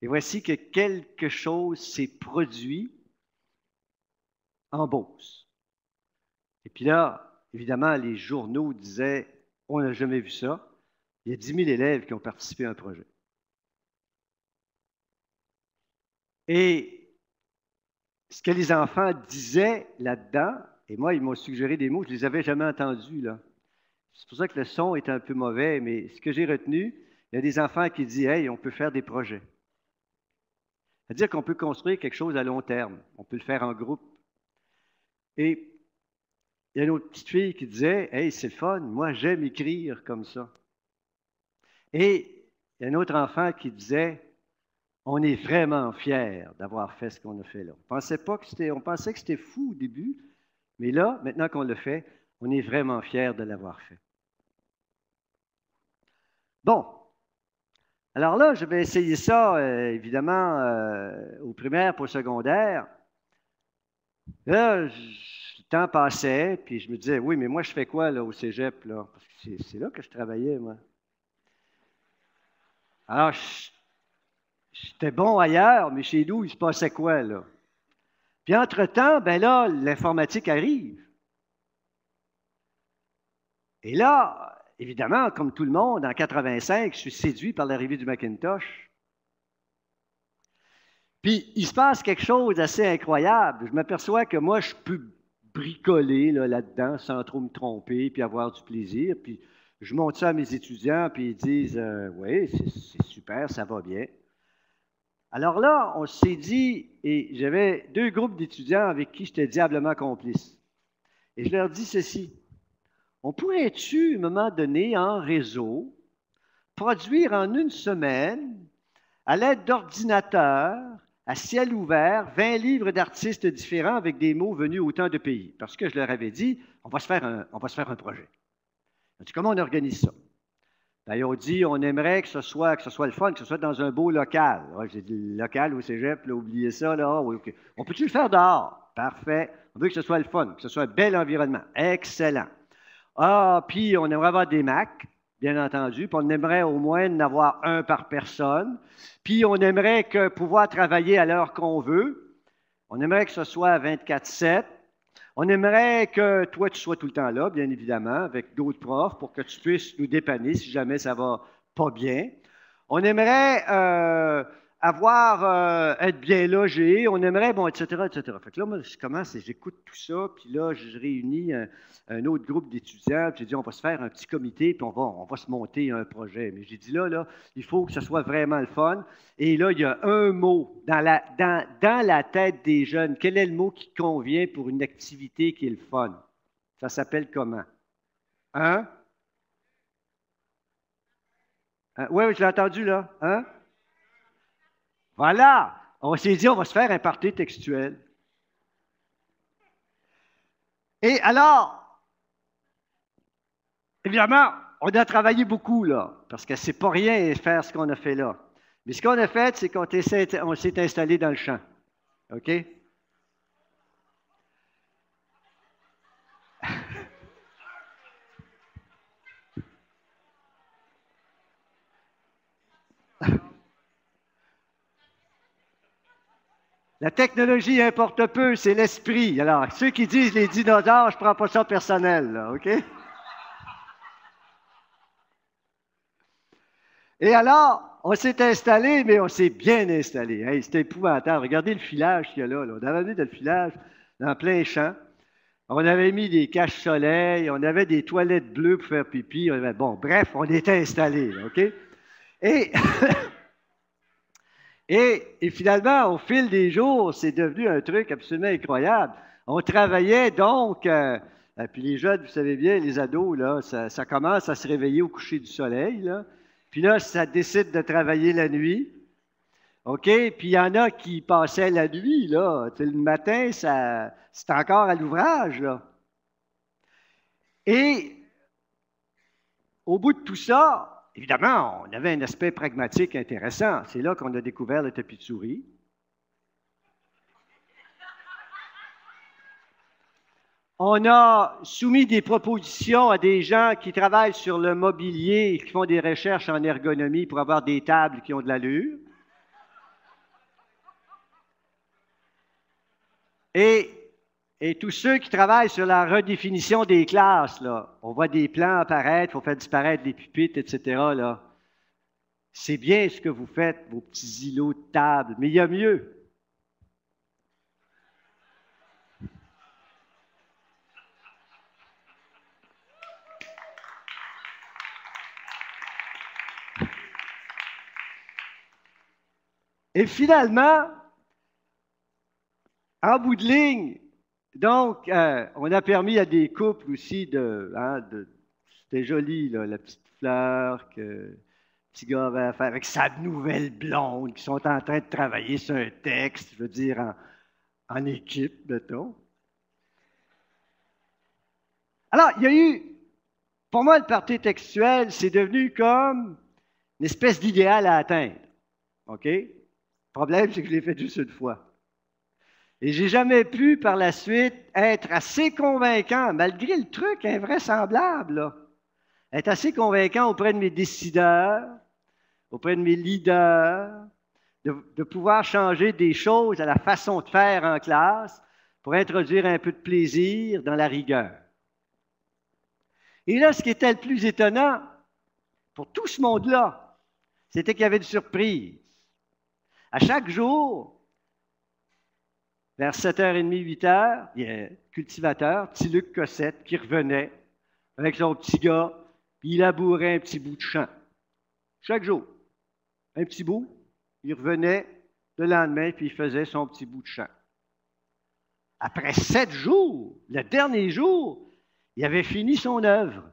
Et voici que quelque chose s'est produit en Beauce. Et puis là, évidemment, les journaux disaient, on n'a jamais vu ça. Il y a 10 000 élèves qui ont participé à un projet. Et ce que les enfants disaient là-dedans, et moi, ils m'ont suggéré des mots, je ne les avais jamais entendus, là. C'est pour ça que le son est un peu mauvais, mais ce que j'ai retenu, il y a des enfants qui disent « Hey, on peut faire des projets ». C'est-à-dire qu'on peut construire quelque chose à long terme. On peut le faire en groupe. Et il y a une autre petite fille qui disait « Hey, c'est le fun, moi j'aime écrire comme ça ». Et il y a un autre enfant qui disait « On est vraiment fiers d'avoir fait ce qu'on a fait là. » On pensait que c'était fou au début, mais là, maintenant qu'on le fait, on est vraiment fiers de l'avoir fait. Bon. Alors là, je vais essayer ça, évidemment, au primaire pour le secondaire. Là, le temps passait, puis je me disais, oui, mais moi, je fais quoi là, au cégep? Là? Parce que c'est là que je travaillais, moi. Alors, j'étais bon ailleurs, mais chez nous, il se passait quoi, là? Puis entre-temps, ben là, l'informatique arrive. Et là, évidemment, comme tout le monde, en 85, je suis séduit par l'arrivée du Macintosh. Puis, il se passe quelque chose d'assez incroyable. Je m'aperçois que moi, je peux bricoler là-dedans sans trop me tromper, puis avoir du plaisir. Puis, je montre ça à mes étudiants, puis ils disent « Oui, c'est super, ça va bien ». Alors là, on s'est dit, et j'avais 2 groupes d'étudiants avec qui j'étais diablement complice. Et je leur dis ceci. On pourrait-tu, à un moment donné, en réseau, produire en une semaine, à l'aide d'ordinateurs, à ciel ouvert, 20 livres d'artistes différents avec des mots venus autant de pays? Parce que je leur avais dit, on va se faire un projet. On dit, comment on organise ça? Ben, ils ont dit, on aimerait que ce soit le fun, que ce soit dans un beau local. Ouais, j'ai dit, local au cégep, là, oubliez ça, là. Oui, okay. On peut-tu le faire dehors? Parfait. On veut que ce soit le fun, que ce soit un bel environnement. Excellent. Ah, puis on aimerait avoir des Macs, bien entendu, puis on aimerait au moins en avoir un par personne, puis on aimerait pouvoir travailler à l'heure qu'on veut, on aimerait que ce soit 24/7, on aimerait que toi, tu sois tout le temps là, bien évidemment, avec d'autres profs, pour que tu puisses nous dépanner si jamais ça va pas bien. On aimerait être bien logé, on aimerait, bon, etc., etc. Fait que là, moi, j'écoute tout ça, puis là, je réunis un autre groupe d'étudiants, puis j'ai dit, on va se faire un petit comité, puis on va se monter un projet. Mais j'ai dit, là, il faut que ce soit vraiment le fun. Et là, il y a un mot dans la tête des jeunes. Quel est le mot qui convient pour une activité qui est le fun? Ça s'appelle comment? Hein? Oui, je l'ai entendu, là. Hein? Voilà, on s'est dit, on va se faire un party textuel. Et alors, évidemment, on a travaillé beaucoup, là, parce que c'est pas rien faire ce qu'on a fait là. Mais ce qu'on a fait, c'est qu'on s'est installé dans le champ. OK? La technologie importe peu, c'est l'esprit. Alors, ceux qui disent les dinosaures, je ne prends pas ça personnel, là, OK? Et alors, on s'est installé, mais on s'est bien installé. Hey, c'était épouvantable. Regardez le filage qu'il y a là. On avait mis le filage dans plein champ. On avait mis des caches-soleil, on avait des toilettes bleues pour faire pipi. Bon, bref, on était installés, OK? Et Et finalement, au fil des jours, c'est devenu un truc absolument incroyable. On travaillait donc, puis les jeunes, vous savez bien, les ados, là, ça commence à se réveiller au coucher du soleil, là. Puis là, ça décide de travailler la nuit. OK? Puis il y en a qui passaient la nuit, là. Tu sais, le matin, c'est encore à l'ouvrage, là. Et au bout de tout ça, évidemment, on avait un aspect pragmatique intéressant. C'est là qu'on a découvert le tapis de souris. On a soumis des propositions à des gens qui travaillent sur le mobilier, qui font des recherches en ergonomie pour avoir des tables qui ont de l'allure. Et tous ceux qui travaillent sur la redéfinition des classes, là, on voit des plans apparaître, il faut faire disparaître les pupitres, etc. Là. C'est bien ce que vous faites, vos petits îlots de table, mais il y a mieux. Et finalement, en bout de ligne, donc, on a permis à des couples aussi c'était joli, là, la petite fleur que le petit gars avait à faire avec sa nouvelle blonde, qui sont en train de travailler sur un texte, je veux dire, en équipe, mettons. Alors, il y a eu, pour moi, le party textuel, c'est devenu comme une espèce d'idéal à atteindre. OK? Le problème, c'est que je l'ai fait juste une fois. Et j'ai jamais pu, par la suite, être assez convaincant, malgré le truc invraisemblable, là, être assez convaincant auprès de mes décideurs, auprès de mes leaders, de pouvoir changer des choses à la façon de faire en classe pour introduire un peu de plaisir dans la rigueur. Et là, ce qui était le plus étonnant pour tout ce monde-là, c'était qu'il y avait une surprise. À chaque jour, vers 7h30, 8h, il y a un cultivateur, petit Luc Cossette, qui revenait avec son petit gars, puis il labourait un petit bout de champ. Chaque jour, un petit bout, il revenait le lendemain, puis il faisait son petit bout de champ. Après 7 jours, le dernier jour, il avait fini son œuvre.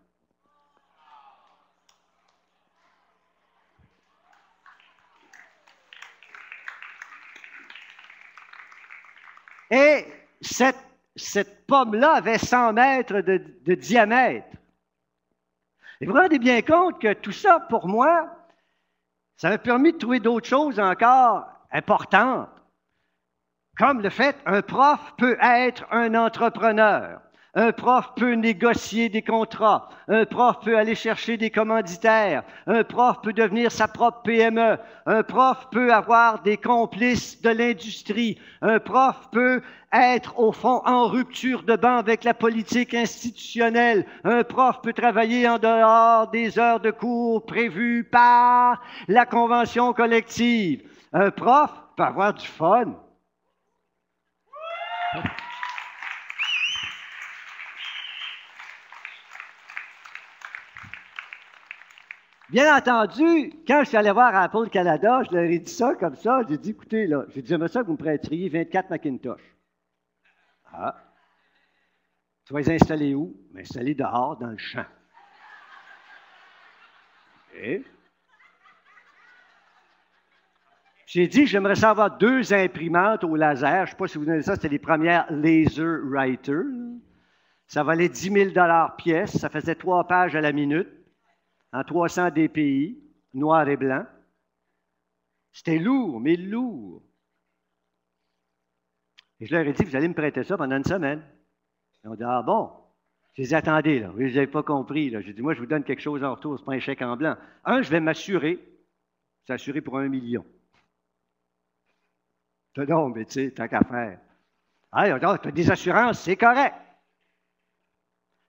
Et cette pomme-là avait 100 mètres de diamètre. Et vous vous rendez bien compte que tout ça, pour moi, ça m'a permis de trouver d'autres choses encore importantes. Comme le fait, un prof peut être un entrepreneur. Un prof peut négocier des contrats. Un prof peut aller chercher des commanditaires. Un prof peut devenir sa propre PME. Un prof peut avoir des complices de l'industrie. Un prof peut être, au fond, en rupture de banc avec la politique institutionnelle. Un prof peut travailler en dehors des heures de cours prévues par la convention collective. Un prof peut avoir du fun. Bien entendu, quand je suis allé voir Apple Canada, je leur ai dit ça comme ça. J'ai dit, écoutez, là, j'aimerais ça que vous me prêteriez 24 Macintosh. Ah. Tu vas les installer où? M'installer dehors, dans le champ. OK. J'ai dit, j'aimerais ça avoir 2 imprimantes au laser. Je ne sais pas si vous connaissez ça, c'était les premières Laser Writer. Ça valait 10 000 pièce. Ça faisait 3 pages à la minute. En 300 DPI, noir et blanc. C'était lourd, mais lourd. Et je leur ai dit, vous allez me prêter ça pendant une semaine. Ils ont dit, ah bon? J'ai dit, attendez, là, vous n'avez pas compris. Là. J'ai dit, moi, je vous donne quelque chose en retour, ce n'est pas un chèque en blanc. Je vais m'assurer. C'est assuré pour 1 million. Non, mais tu sais, tant qu'à faire. Ah, ils ont dit, tu as des assurances, c'est correct.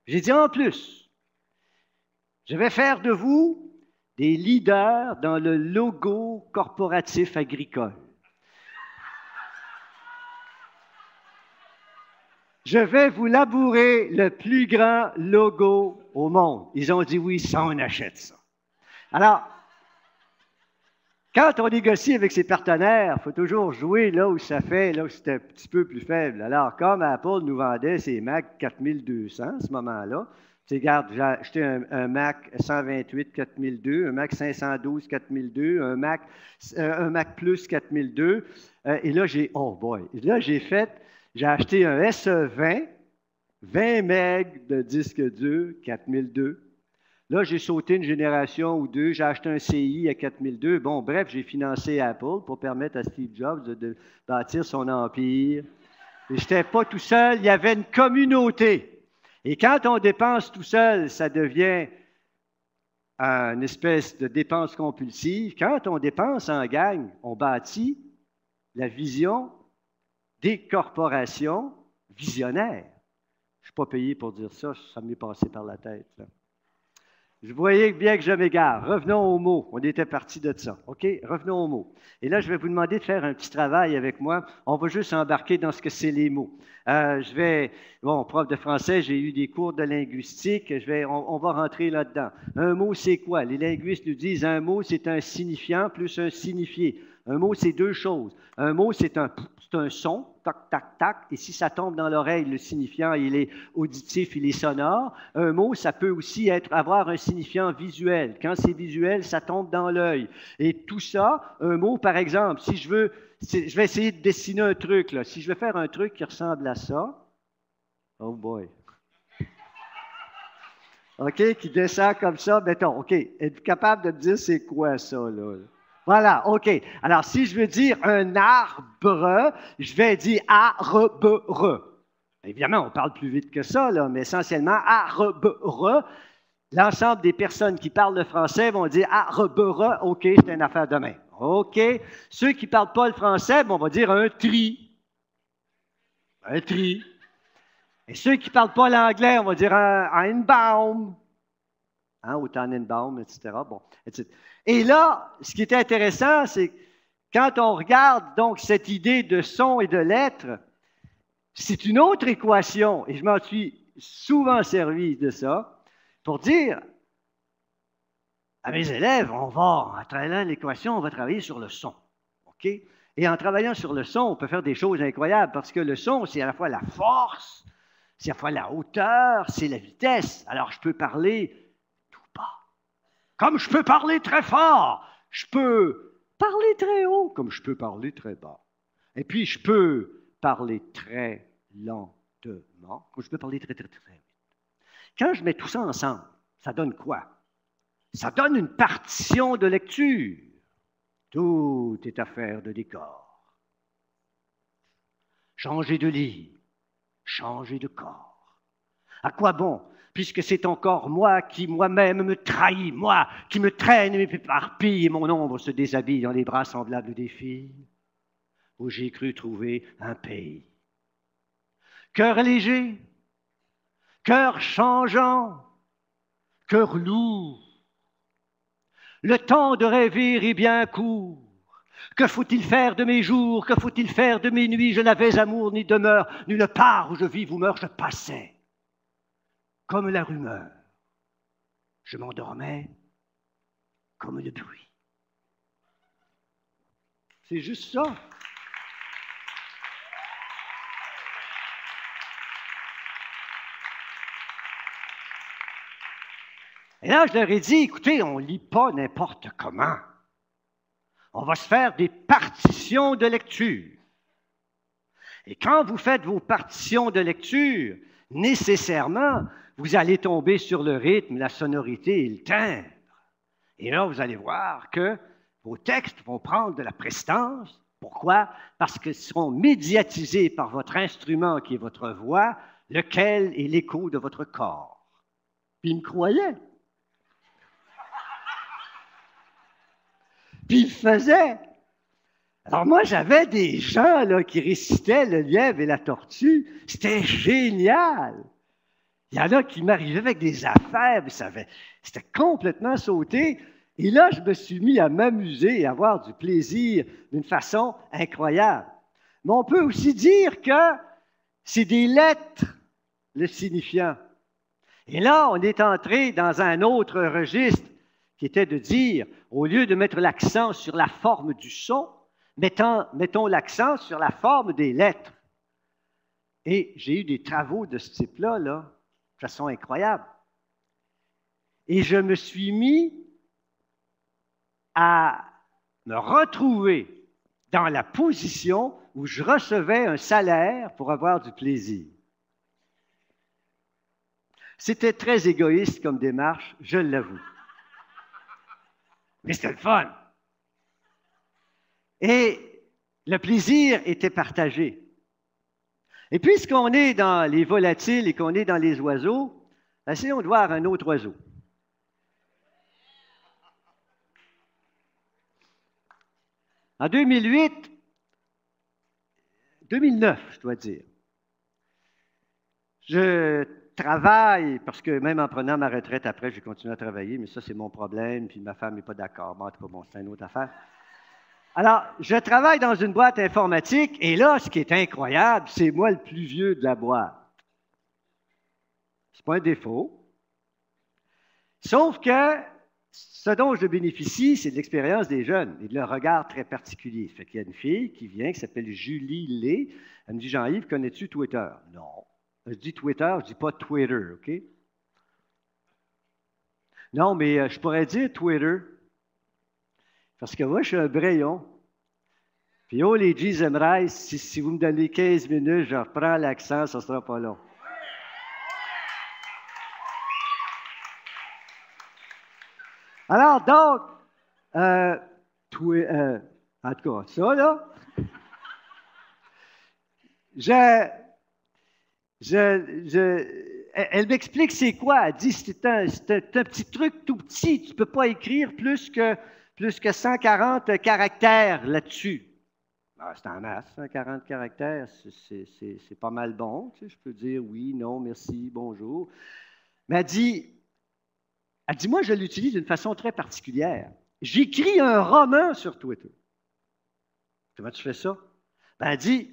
J'ai dit, en plus, je vais faire de vous des leaders dans le logo corporatif agricole. Je vais vous labourer le plus grand logo au monde. Ils ont dit oui, ça, on achète ça. Alors, Quand on négocie avec ses partenaires, il faut toujours jouer là où ça fait, là où c'est un petit peu plus faible. Alors, comme Apple nous vendait ses Mac 4200 à ce moment-là, tu sais, regarde, j'ai acheté un Mac 128 4002, un Mac 512 4002, un Mac Plus 4002, et là, j'ai acheté un SE20, 20 MB de disque dur 4002. Là, j'ai sauté une génération ou deux, j'ai acheté un CI à 4002. Bon, bref, j'ai financé Apple pour permettre à Steve Jobs de bâtir son empire. Et je n'étais pas tout seul, il y avait une communauté. Et quand on dépense tout seul, ça devient une espèce de dépense compulsive. Quand on dépense en gang, on bâtit la vision des corporations visionnaires. Je ne suis pas payé pour dire ça, ça m'est passé par la tête, là. Je voyais bien que je m'égare. Revenons aux mots. On était parti de ça. OK? Revenons aux mots. Et là, je vais vous demander de faire un petit travail avec moi. On va juste embarquer dans ce que c'est les mots. Prof de français, j'ai eu des cours de linguistique. On va rentrer là-dedans. Un mot, c'est quoi? Les linguistes nous disent un mot, c'est un signifiant plus un signifié. Un mot, c'est deux choses. Un mot, c'est un son, tac, tac, tac, et si ça tombe dans l'oreille, le signifiant, il est auditif, il est sonore. Un mot, ça peut aussi avoir un signifiant visuel. Quand c'est visuel, ça tombe dans l'œil. Et tout ça, un mot, par exemple, si je vais essayer de dessiner un truc, là. Si je veux faire un truc qui ressemble à ça, oh boy. OK, qui descend comme ça, mettons, OK, êtes-vous capable de me dire c'est quoi ça, là? Voilà, OK. Alors, si je veux dire un arbre, je vais dire arbre. Évidemment, on parle plus vite que ça, là, mais essentiellement, arbre. L'ensemble des personnes qui parlent le français vont dire arbre, OK, c'est une affaire de main. OK. Ceux qui ne parlent pas le français, on va dire un tri. Un tri. Et ceux qui ne parlent pas l'anglais, on va dire un Einbaum. Hein, au Tannenbaum, etc. Bon, etc. Et là, ce qui est intéressant, c'est quand on regarde donc cette idée de son et de lettres, c'est une autre équation, et je m'en suis souvent servi de ça, pour dire à mes élèves, en travaillant l'équation, on va travailler sur le son. OK? Et en travaillant sur le son, on peut faire des choses incroyables, parce que le son, c'est à la fois la force, c'est à la fois la hauteur, c'est la vitesse. Alors, je peux parler comme je peux parler très fort, je peux parler très haut, comme je peux parler très bas. Et puis, je peux parler très lentement, comme je peux parler très, très, très vite. Quand je mets tout ça ensemble, ça donne quoi? Ça donne une partition de lecture. Tout est affaire de décor. Changer de lit, changer de corps. À quoi bon? Puisque c'est encore moi qui moi-même me trahis, moi qui me traîne et m'éparpille, et mon ombre se déshabille dans les bras semblables des filles, où j'ai cru trouver un pays. Cœur léger, cœur changeant, cœur lourd. Le temps de rêver est bien court. Que faut-il faire de mes jours? Que faut-il faire de mes nuits? Je n'avais amour ni demeure, nulle part où je vis ou meurs, je passais. Comme la rumeur, je m'endormais comme le bruit. C'est juste ça. Et là, je leur ai dit, écoutez, on ne lit pas n'importe comment. On va se faire des partitions de lecture. Et quand vous faites vos partitions de lecture, nécessairement, vous allez tomber sur le rythme, la sonorité et le timbre. Et là, vous allez voir que vos textes vont prendre de la prestance. Pourquoi? Parce qu'ils seront médiatisés par votre instrument qui est votre voix, lequel est l'écho de votre corps. Puis ils me croyaient. Puis ils le faisaient. Alors moi, j'avais des gens là, qui récitaient le lièvre et la tortue. C'était génial. Il y en a qui m'arrivaient avec des affaires, c'était complètement sauté. Et là, je me suis mis à m'amuser et à avoir du plaisir d'une façon incroyable. Mais on peut aussi dire que c'est des lettres, le signifiant. Et là, on est entré dans un autre registre qui était de dire, au lieu de mettre l'accent sur la forme du son, mettons l'accent sur la forme des lettres. Et j'ai eu des travaux de ce type-là, de façon incroyable. Et je me suis mis à me retrouver dans la position où je recevais un salaire pour avoir du plaisir. C'était très égoïste comme démarche, je l'avoue. Mais c'était le fun. Et le plaisir était partagé. Et puisqu'on est dans les volatiles et qu'on est dans les oiseaux, essayons de voir un autre oiseau. En 2009, je dois dire, je travaille, parce que même en prenant ma retraite après, j'ai continué à travailler, mais ça, c'est mon problème, puis ma femme n'est pas d'accord. Bon, en tout cas, bon, c'est une autre affaire. Alors, je travaille dans une boîte informatique, et là, ce qui est incroyable, c'est moi le plus vieux de la boîte. C'est pas un défaut. Sauf que ce dont je bénéficie, c'est de l'expérience des jeunes et de leur regard très particulier. Fait qu'il y a une fille qui vient, qui s'appelle Julie Lé. Elle me dit, Jean-Yves, connais-tu Twitter? Non. Je dis Twitter, je dis pas Twitter, OK? Non, mais je pourrais dire Twitter. Parce que moi, je suis un braillon. Puis, oh, les G's aimeraient, si vous me donnez 15 minutes, je reprends l'accent, ça ne sera pas long. Alors, donc, en tout cas, ça, là, elle m'explique c'est quoi. Elle dit, c'est un petit truc tout petit, tu ne peux pas écrire plus que 140 caractères là-dessus. Ah, c'est en masse, 140 caractères, c'est pas mal bon. Tu sais, je peux dire oui, non, merci, bonjour. Mais elle dit, moi, je l'utilise d'une façon très particulière. J'écris un roman sur Twitter. Comment tu fais ça? Ben, elle dit,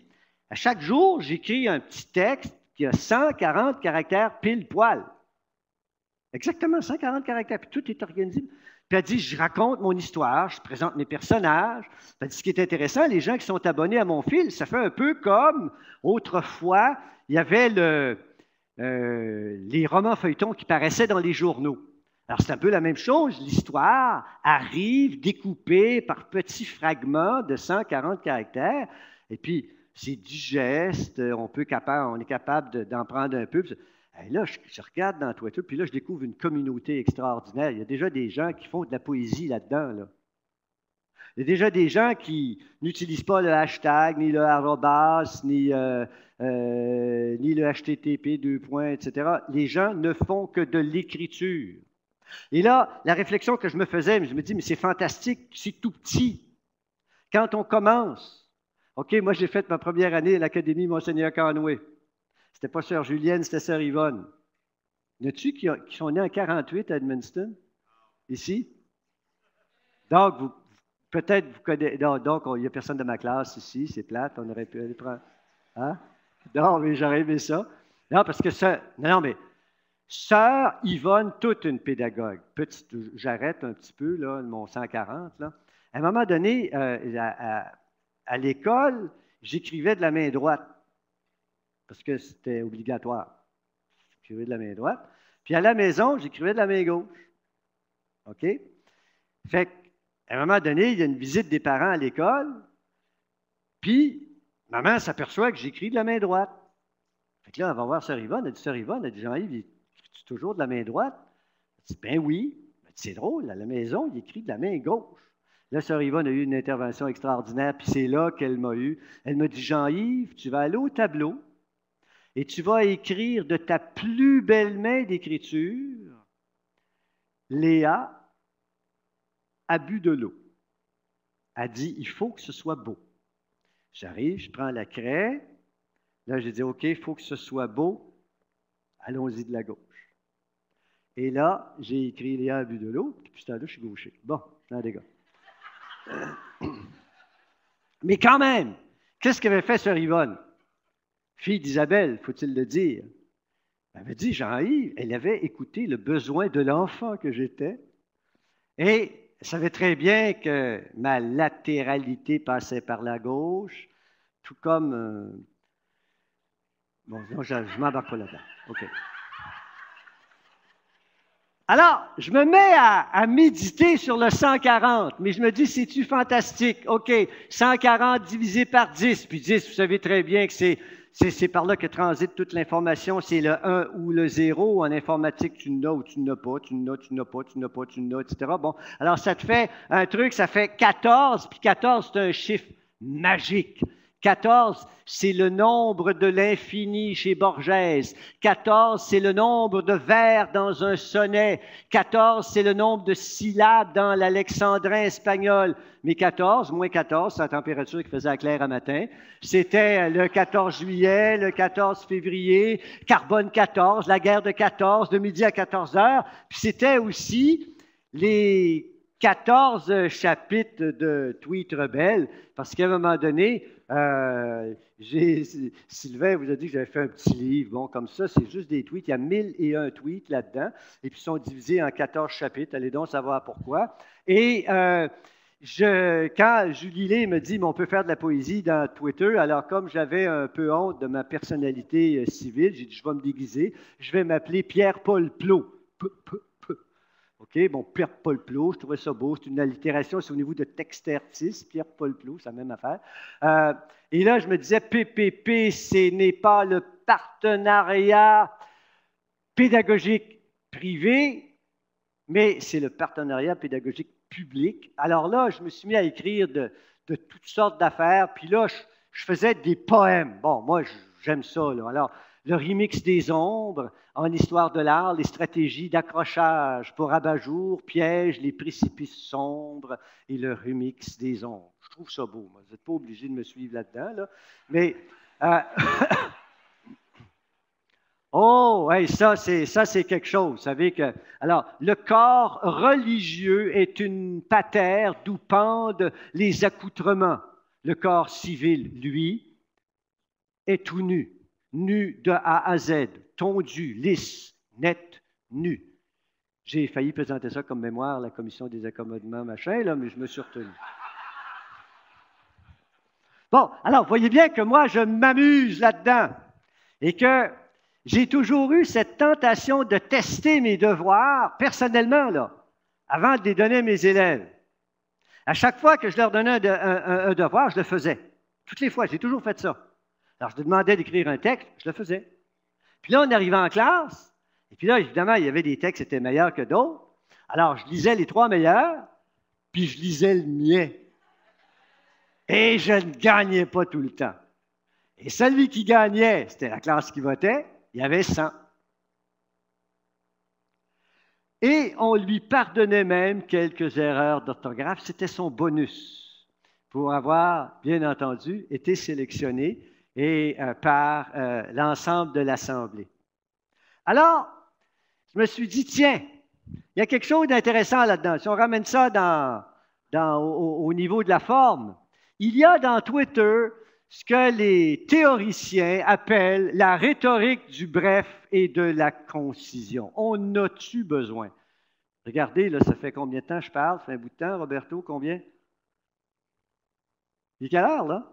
à chaque jour, j'écris un petit texte qui a 140 caractères pile poil. Exactement, 140 caractères, puis tout est organisé. Puis elle dit, je raconte mon histoire, je présente mes personnages. Puis elle dit, ce qui est intéressant, les gens qui sont abonnés à mon fil, ça fait un peu comme autrefois, il y avait les romans feuilletons qui paraissaient dans les journaux. Alors, c'est un peu la même chose. L'histoire arrive découpée par petits fragments de 140 caractères. Et puis, c'est digeste, on est capable d'en prendre un peu. Et là, je regarde dans Twitter, puis là, je découvre une communauté extraordinaire. Il y a déjà des gens qui font de la poésie là-dedans. Là. Il y a déjà des gens qui n'utilisent pas le hashtag, ni le arrobas, ni le HTTP, etc. Les gens ne font que de l'écriture. Et là, la réflexion que je me faisais, je me dis, mais c'est fantastique, c'est tout petit. Quand on commence, OK, moi j'ai fait ma première année à l'Académie Monseigneur Conway. C'était pas Sœur Julienne, c'était Sœur Yvonne. Y en a-tu qui sont nés en 48 à Edmundston? Ici? Donc, peut-être vous connaissez. Donc, il n'y a personne de ma classe ici, c'est plate, on aurait pu aller prendre. Hein? Non, mais j'aurais aimé ça. Non, parce que ça. Non, mais. Sœur Yvonne, toute une pédagogue. J'arrête un petit peu, là, mon 140. Là. À un moment donné, à l'école, j'écrivais de la main droite, parce que c'était obligatoire. J'écrivais de la main droite. Puis à la maison, j'écrivais de la main gauche. OK? Fait qu'à un moment donné, il y a une visite des parents à l'école, puis maman s'aperçoit que j'écris de la main droite. Fait que là, on va voir Sœur Yvonne. Elle dit, Sœur Yvonne, elle dit, Jean-Yves, tu toujours de la main droite? Elle dit, ben oui. Elle dit, c'est drôle, à la maison, il écrit de la main gauche. Là, Sœur Yvonne a eu une intervention extraordinaire, puis c'est là qu'elle m'a eu. Elle m'a dit, Jean-Yves, tu vas aller au tableau et tu vas écrire de ta plus belle main d'écriture, Léa, a bu de l'eau. Elle dit, il faut que ce soit beau. J'arrive, je prends la craie. Là, j'ai dit, OK, il faut que ce soit beau. Allons-y de la gauche. Et là, j'ai écrit Léa a bu de l'eau, puis ce temps-là, je suis gaucher. Bon, c'est un dégât. Mais quand même, qu'est-ce qu'avait fait Sœur Yvonne? Fille d'Isabelle, faut-il le dire. Elle avait dit, Jean-Yves, elle avait écouté le besoin de l'enfant que j'étais. Et je savais très bien que ma latéralité passait par la gauche, tout comme... bon, non, je ne m'embarque pas là-dedans. OK. Alors, je me mets à méditer sur le 140, mais je me dis, c'est-tu fantastique? OK, 140 divisé par 10, puis 10, vous savez très bien que c'est par là que transite toute l'information, c'est le 1 ou le 0. En informatique, tu n'as ou tu n'as pas, tu n'as, tu n'as pas, tu n'as pas, tu n'as, etc. Bon, alors ça te fait un truc, ça fait 14, puis 14, c'est un chiffre magique. 14, c'est le nombre de l'infini chez Borges. 14, c'est le nombre de vers dans un sonnet. 14, c'est le nombre de syllabes dans l'alexandrin espagnol. Mais 14, moins 14, c'est la température qui faisait clair à matin. C'était le 14 juillet, le 14 février, carbone 14, la guerre de 14, de midi à 14 heures. Puis c'était aussi les 14 chapitres de Tweet Rebelle, parce qu'à un moment donné, Sylvain vous a dit que j'avais fait un petit livre. Bon, comme ça, c'est juste des tweets. Il y a 1001 tweets là-dedans, et puis ils sont divisés en 14 chapitres. Allez donc savoir pourquoi. Et quand Julie Lé me dit, mais on peut faire de la poésie dans Twitter, alors comme j'avais un peu honte de ma personnalité civile, j'ai dit, je vais me déguiser, je vais m'appeler Pierre-Paul Plot. OK, bon, Pierre-Paul Plot, je trouvais ça beau. C'est une allitération, c'est au niveau de textertis, Pierre-Paul Plot, c'est la même affaire. Et là, je me disais, PPP, ce n'est pas le partenariat pédagogique privé, mais c'est le partenariat pédagogique public. Alors là, je me suis mis à écrire de toutes sortes d'affaires, puis là, je faisais des poèmes. Bon, moi, j'aime ça, là. Alors, le remix des ombres, en histoire de l'art, les stratégies d'accrochage pour abat-jour, pièges, les précipices sombres et le remix des ombres. Je trouve ça beau. Moi. Vous n'êtes pas obligé de me suivre là-dedans, là. Mais, oh, ouais, ça c'est quelque chose. Vous savez que, alors, le corps religieux est une patère d'où pendent les accoutrements. Le corps civil, lui, est tout nu. Nu de A à Z, tondu, lisse, net, nu. J'ai failli présenter ça comme mémoire à la commission des accommodements, machin, là, mais je me suis retenu. Bon, alors, voyez bien que moi, je m'amuse là-dedans et que j'ai toujours eu cette tentation de tester mes devoirs personnellement, là, avant de les donner à mes élèves. À chaque fois que je leur donnais un devoir, je le faisais. Toutes les fois, j'ai toujours fait ça. Alors, je te demandais d'écrire un texte, je le faisais. Puis là, on arrivait en classe, et puis là, évidemment, il y avait des textes qui étaient meilleurs que d'autres. Alors, je lisais les 3 meilleurs, puis je lisais le mien. Et je ne gagnais pas tout le temps. Et celui qui gagnait, c'était la classe qui votait, il y avait 100. Et on lui pardonnait même quelques erreurs d'orthographe. C'était son bonus pour avoir, bien entendu, été sélectionné et par l'ensemble de l'Assemblée. Alors, je me suis dit, tiens, il y a quelque chose d'intéressant là-dedans. Si on ramène ça au niveau de la forme, il y a dans Twitter ce que les théoriciens appellent la rhétorique du bref et de la concision. On a-tu besoin? Regardez, là, ça fait combien de temps je parle? Ça fait un bout de temps, Roberto, combien? Il est quelle heure, là?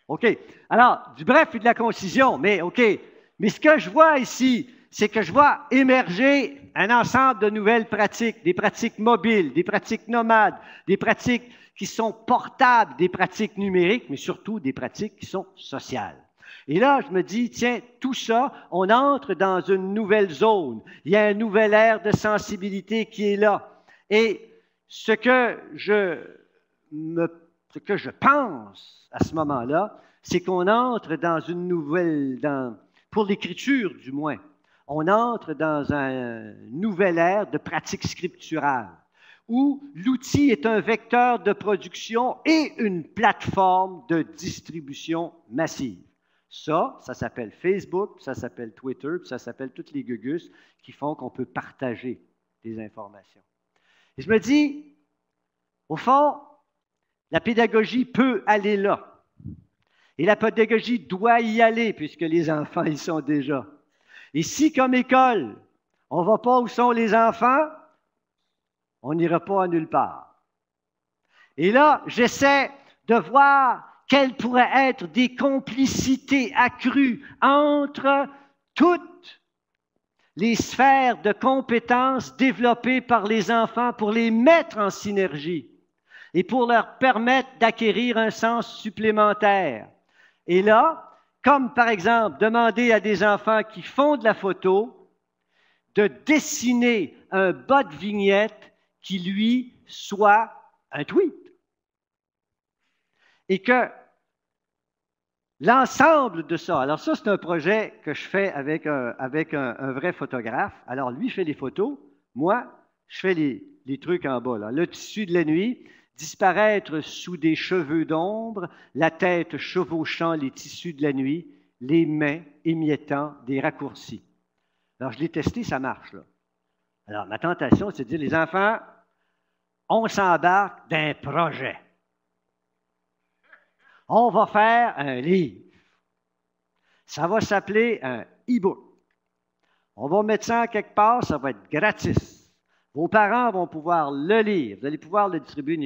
OK. Alors, du bref et de la concision, mais OK. Mais ce que je vois ici, c'est que je vois émerger un ensemble de nouvelles pratiques, des pratiques mobiles, des pratiques nomades, des pratiques qui sont portables, des pratiques numériques, mais surtout des pratiques qui sont sociales. Et là, je me dis, tiens, tout ça, on entre dans une nouvelle zone. Il y a un nouvel ère de sensibilité qui est là. Et ce que je pense à ce moment-là, c'est qu'on entre dans une nouvelle, pour l'écriture du moins, on entre dans un nouvel ère de pratique scripturale, où l'outil est un vecteur de production et une plateforme de distribution massive. Ça s'appelle Facebook, ça s'appelle Twitter, puis ça s'appelle toutes les gugus qui font qu'on peut partager des informations. Et je me dis, au fond, la pédagogie peut aller là. Et la pédagogie doit y aller, puisque les enfants y sont déjà. Et si, comme école, on ne va pas où sont les enfants, on n'ira pas à nulle part. Et là, j'essaie de voir quelles pourraient être des complicités accrues entre toutes les sphères de compétences développées par les enfants pour les mettre en synergie et pour leur permettre d'acquérir un sens supplémentaire. Et là, comme par exemple demander à des enfants qui font de la photo de dessiner un bas de vignette qui, lui, soit un tweet. Et que l'ensemble de ça, alors ça, c'est un projet que je fais avec un vrai photographe. Alors, lui fait les photos, moi, je fais les trucs en bas. Là. Le tissu de la nuit, disparaître sous des cheveux d'ombre, la tête chevauchant les tissus de la nuit, les mains émiettant des raccourcis. Alors, je l'ai testé, ça marche. Là. Alors, ma tentation, c'est de dire, les enfants, on s'embarque d'un projet. On va faire un livre. Ça va s'appeler un e-book. On va mettre ça quelque part, ça va être gratis. Vos parents vont pouvoir le lire. Vous allez pouvoir le distribuer,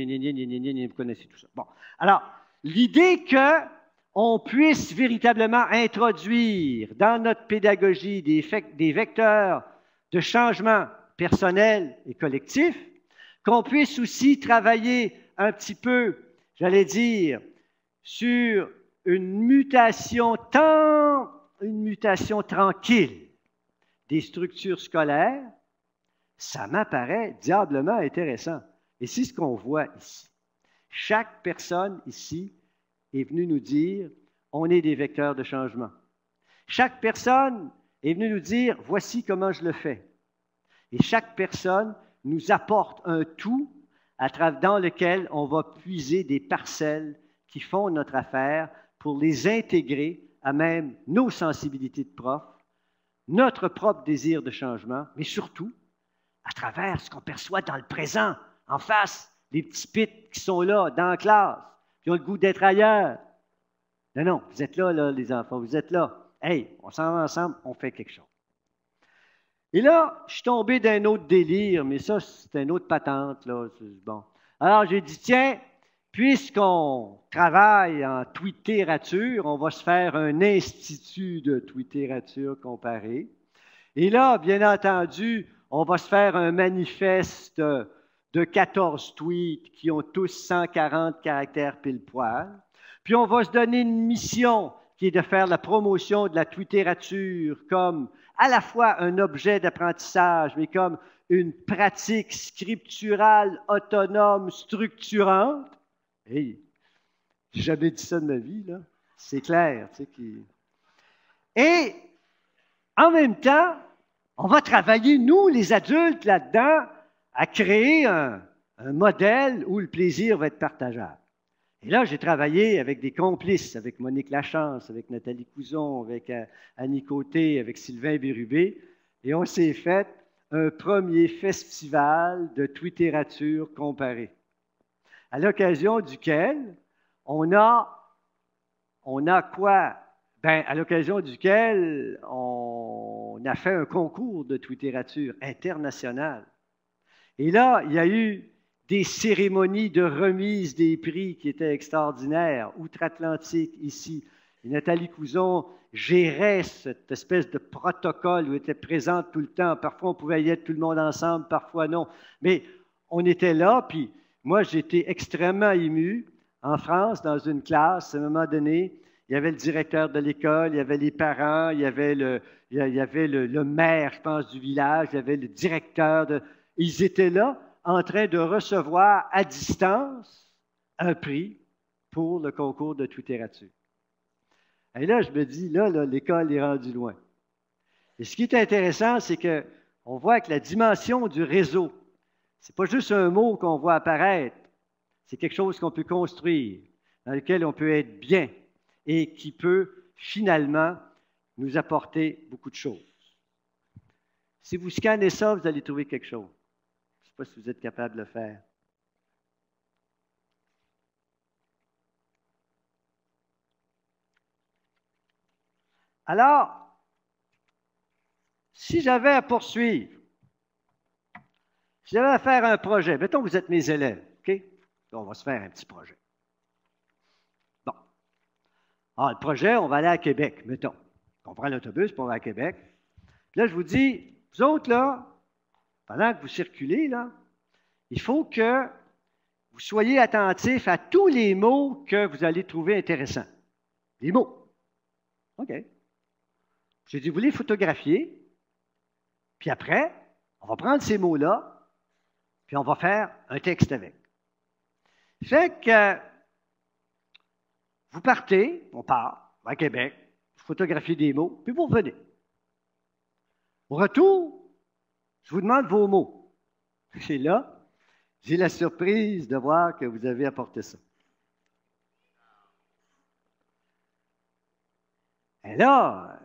vous connaissez tout ça. Bon, alors, l'idée qu'on puisse véritablement introduire dans notre pédagogie des vecteurs de changement personnel et collectif, qu'on puisse aussi travailler un petit peu, j'allais dire, sur une mutation tranquille des structures scolaires, ça m'apparaît diablement intéressant. Et c'est ce qu'on voit ici. Chaque personne ici est venue nous dire, on est des vecteurs de changement. Chaque personne est venue nous dire, voici comment je le fais. Et chaque personne nous apporte un tout dans lequel on va puiser des parcelles qui font notre affaire pour les intégrer à même nos sensibilités de prof, notre propre désir de changement, mais surtout à travers ce qu'on perçoit dans le présent, en face, les petits pits qui sont là, dans la classe, qui ont le goût d'être ailleurs. Non, non, vous êtes là, les enfants, vous êtes là. Hey, on s'en va ensemble, on fait quelque chose. Et là, je suis tombé d'un autre délire, mais ça, c'est une autre patente, là. Bon. Alors, j'ai dit, tiens, puisqu'on travaille en twittérature, on va se faire un institut de twittérature comparée. Et là, bien entendu, on va se faire un manifeste de 14 tweets qui ont tous 140 caractères pile-poil. Puis on va se donner une mission qui est de faire la promotion de la twittérature comme à la fois un objet d'apprentissage, mais comme une pratique scripturale autonome, structurante. Hey, j'ai jamais dit ça de ma vie, là. C'est clair, tu sais. Et en même temps, on va travailler, nous, les adultes, là-dedans, à créer un modèle où le plaisir va être partageable. Et là, j'ai travaillé avec des complices, avec Monique Lachance, avec Nathalie Couzon, avec Annie Côté, avec Sylvain Bérubé, et on s'est fait un premier festival de twittérature comparée, à l'occasion duquel on a quoi? Ben, à l'occasion duquel on a fait un concours de twittérature international. Et là, il y a eu des cérémonies de remise des prix qui étaient extraordinaires, outre-Atlantique, ici. Et Nathalie Couzon gérait cette espèce de protocole où elle était présente tout le temps. Parfois, on pouvait y être tout le monde ensemble, parfois non. Mais on était là, puis moi, j'étais extrêmement ému. En France, dans une classe, à un moment donné, il y avait le directeur de l'école, il y avait les parents, il y avait le maire, je pense, du village, il y avait le directeur. Ils étaient là en train de recevoir à distance un prix pour le concours de twittérature. Et là, je me dis, là l'école est rendue loin. Et ce qui est intéressant, c'est qu'on voit que la dimension du réseau, ce n'est pas juste un mot qu'on voit apparaître, c'est quelque chose qu'on peut construire, dans lequel on peut être bien et qui peut finalement nous apporter beaucoup de choses. Si vous scannez ça, vous allez trouver quelque chose. Je ne sais pas si vous êtes capable de le faire. Alors, si j'avais à poursuivre, si j'avais à faire un projet, mettons que vous êtes mes élèves, OK? On va se faire un petit projet. Bon. Alors, le projet, on va aller à Québec, mettons. On prend l'autobus, puis on va à Québec. Puis là, je vous dis, vous autres, là, pendant que vous circulez, là, il faut que vous soyez attentifs à tous les mots que vous allez trouver intéressants. Les mots. OK. J'ai dit, vous les photographier, puis après, on va prendre ces mots-là, puis on va faire un texte avec. Fait que vous partez, on part à Québec, vous photographiez des mots, puis vous revenez. Au retour, je vous demande vos mots. Et là, j'ai la surprise de voir que vous avez apporté ça. Et là,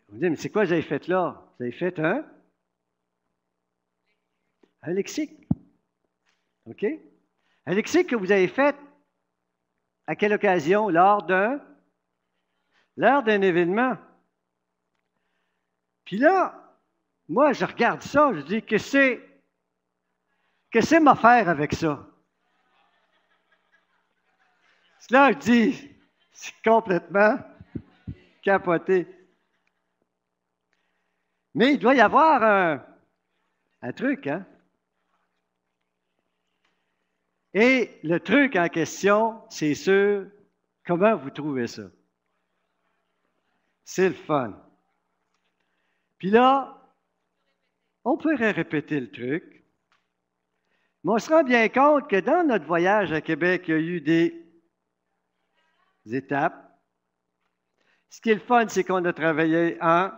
vous me dites, mais c'est quoi que vous avez fait là? Vous avez fait un lexique. OK? Un lexique que vous avez fait à quelle occasion? Lors d'un événement. Puis là, moi, je regarde ça, je dis, qu'est-ce que c'est ma faire avec ça? Là, je dis, c'est complètement capoté. Mais il doit y avoir un truc, hein? Et le truc en question, c'est sûr, comment vous trouvez ça? C'est le fun. Puis là, on pourrait répéter le truc, mais on se rend bien compte que dans notre voyage à Québec, il y a eu des étapes. Ce qui est le fun, c'est qu'on a travaillé en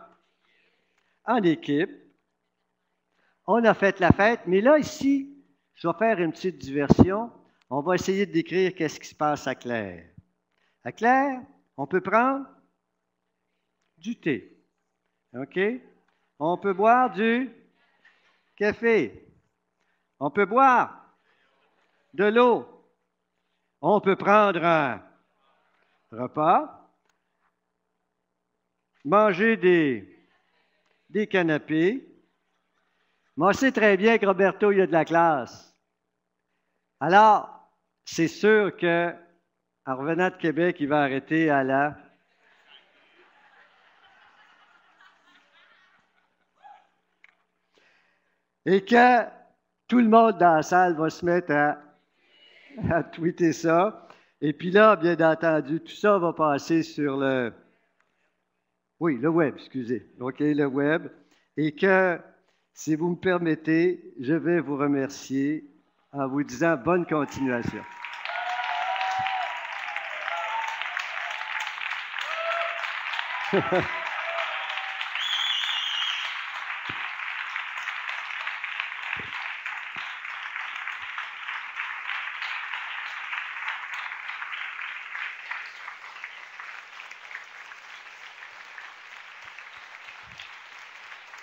équipe. On a fait la fête, mais là, ici, je vais faire une petite diversion. On va essayer de décrire qu'est-ce qui se passe à Claire. À Claire, on peut prendre du thé. OK? On peut boire du café. On peut boire de l'eau. On peut prendre un repas. Manger des canapés. Mais on sait très bien que Roberto, il a de la classe. Alors, c'est sûr qu'en revenant de Québec, il va arrêter à la... Et que tout le monde dans la salle va se mettre à tweeter ça. Et puis là, bien entendu, tout ça va passer sur le web, excusez. OK, le web. Et que, si vous me permettez, je vais vous remercier en vous disant bonne continuation.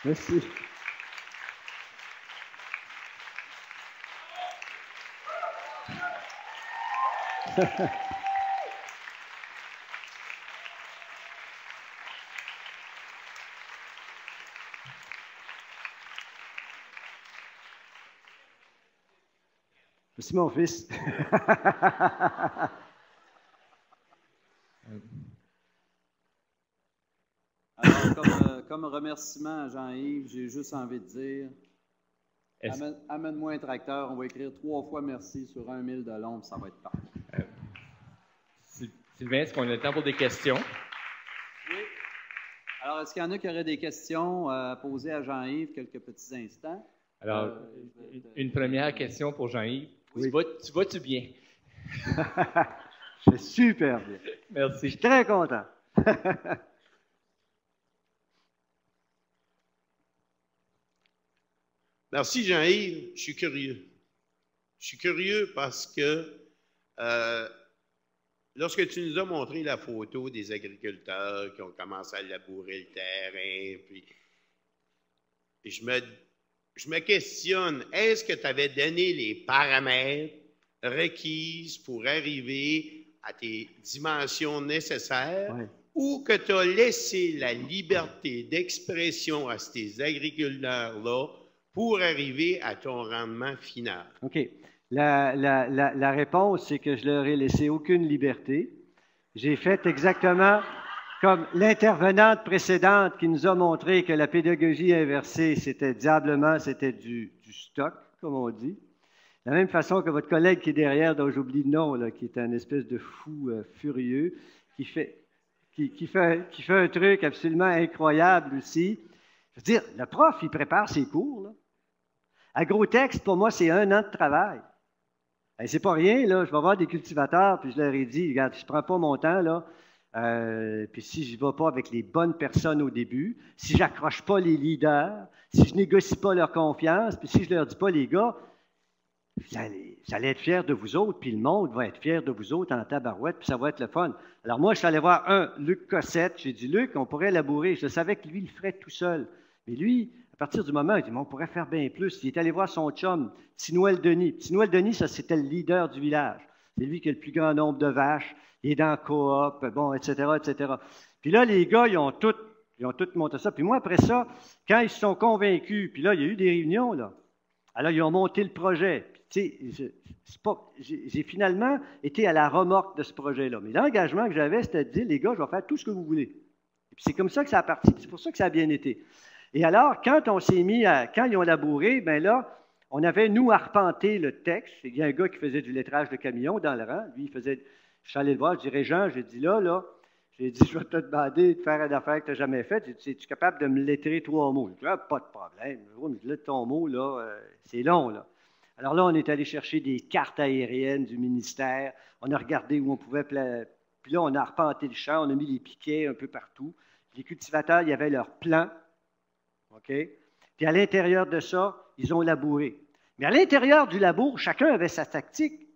Merci. Merci, mon fils. Alors, comme remerciement à Jean-Yves, j'ai juste envie de dire, amène-moi un tracteur, on va écrire 3 fois merci sur 1 000 de long, puis ça va être parfait. Sylvain, est-ce qu'on a le temps pour des questions? Oui. Alors, est-ce qu'il y en a qui auraient des questions à poser à Jean-Yves quelques petits instants? Alors, une première question pour Jean-Yves. Oui. Tu vas-tu bien? Je vais super bien. Merci. Je suis très content. Merci Jean-Yves, je suis curieux. Je suis curieux parce que lorsque tu nous as montré la photo des agriculteurs qui ont commencé à labourer le terrain, puis je me questionne, est-ce que tu avais donné les paramètres requises pour arriver à tes dimensions nécessaires, Oui. ou que tu as laissé la liberté d'expression à ces agriculteurs-là pour arriver à ton rendement final? OK. La réponse, c'est que je leur ai laissé aucune liberté. J'ai fait exactement comme l'intervenante précédente qui nous a montré que la pédagogie inversée, c'était diablement, c'était du stock, comme on dit. De la même façon que votre collègue qui est derrière, dont j'oublie le nom, là, qui est un espèce de fou furieux, qui fait un truc absolument incroyable aussi. Je veux dire, le prof, il prépare ses cours. Là. Agrotexte, pour moi, c'est 1 an de travail. Ben, c'est pas rien, là. Je vais voir des cultivateurs, puis je leur ai dit, regarde, je ne prends pas mon temps, là. Puis si je ne vais pas avec les bonnes personnes au début, si je n'accroche pas les leaders, si je ne négocie pas leur confiance, puis si je ne leur dis pas, les gars, vous allez être fiers de vous autres, puis le monde va être fier de vous autres en tabarouette, puis ça va être le fun. Alors moi, je suis allé voir Luc Cossette. J'ai dit, Luc, on pourrait labourer. Je savais que lui, il le ferait tout seul. Mais lui, à partir du moment où il dit, on pourrait faire bien plus, il est allé voir son chum, Tinoël Denis. Tinoël Denis, ça, c'était le leader du village. C'est lui qui a le plus grand nombre de vaches. Il est dans la coop, bon, etc., etc. Puis là, les gars, ils ont tous monté ça. Puis moi, après ça, quand ils se sont convaincus, puis là, il y a eu des réunions, là. Alors, ils ont monté le projet. Tu sais, j'ai finalement été à la remorque de ce projet-là. Mais l'engagement que j'avais, c'était de dire, les gars, je vais faire tout ce que vous voulez. Et puis c'est comme ça que ça a parti. C'est pour ça que ça a bien été. Et alors, quand on s'est mis quand ils ont labouré, bien là, on avait, nous, arpenté le texte. Il y a un gars qui faisait du lettrage de camion dans le rang. Lui, il faisait... Je suis allé le voir, je dirais, Jean, j'ai dit j'ai dit, je vais te demander de faire une affaire que tu n'as jamais faite. J'ai dit, es-tu capable de me lettrer 3 mots? Il dit, ah, pas de problème. Je lettre ton mot, là, c'est long, là. Alors là, on est allé chercher des cartes aériennes du ministère. On a regardé où on pouvait... Puis là, on a arpenté le champ, on a mis les piquets un peu partout. Les cultivateurs, il y avait leur plan. OK? Puis à l'intérieur de ça, ils ont labouré. Mais à l'intérieur du labour, chacun avait sa tactique.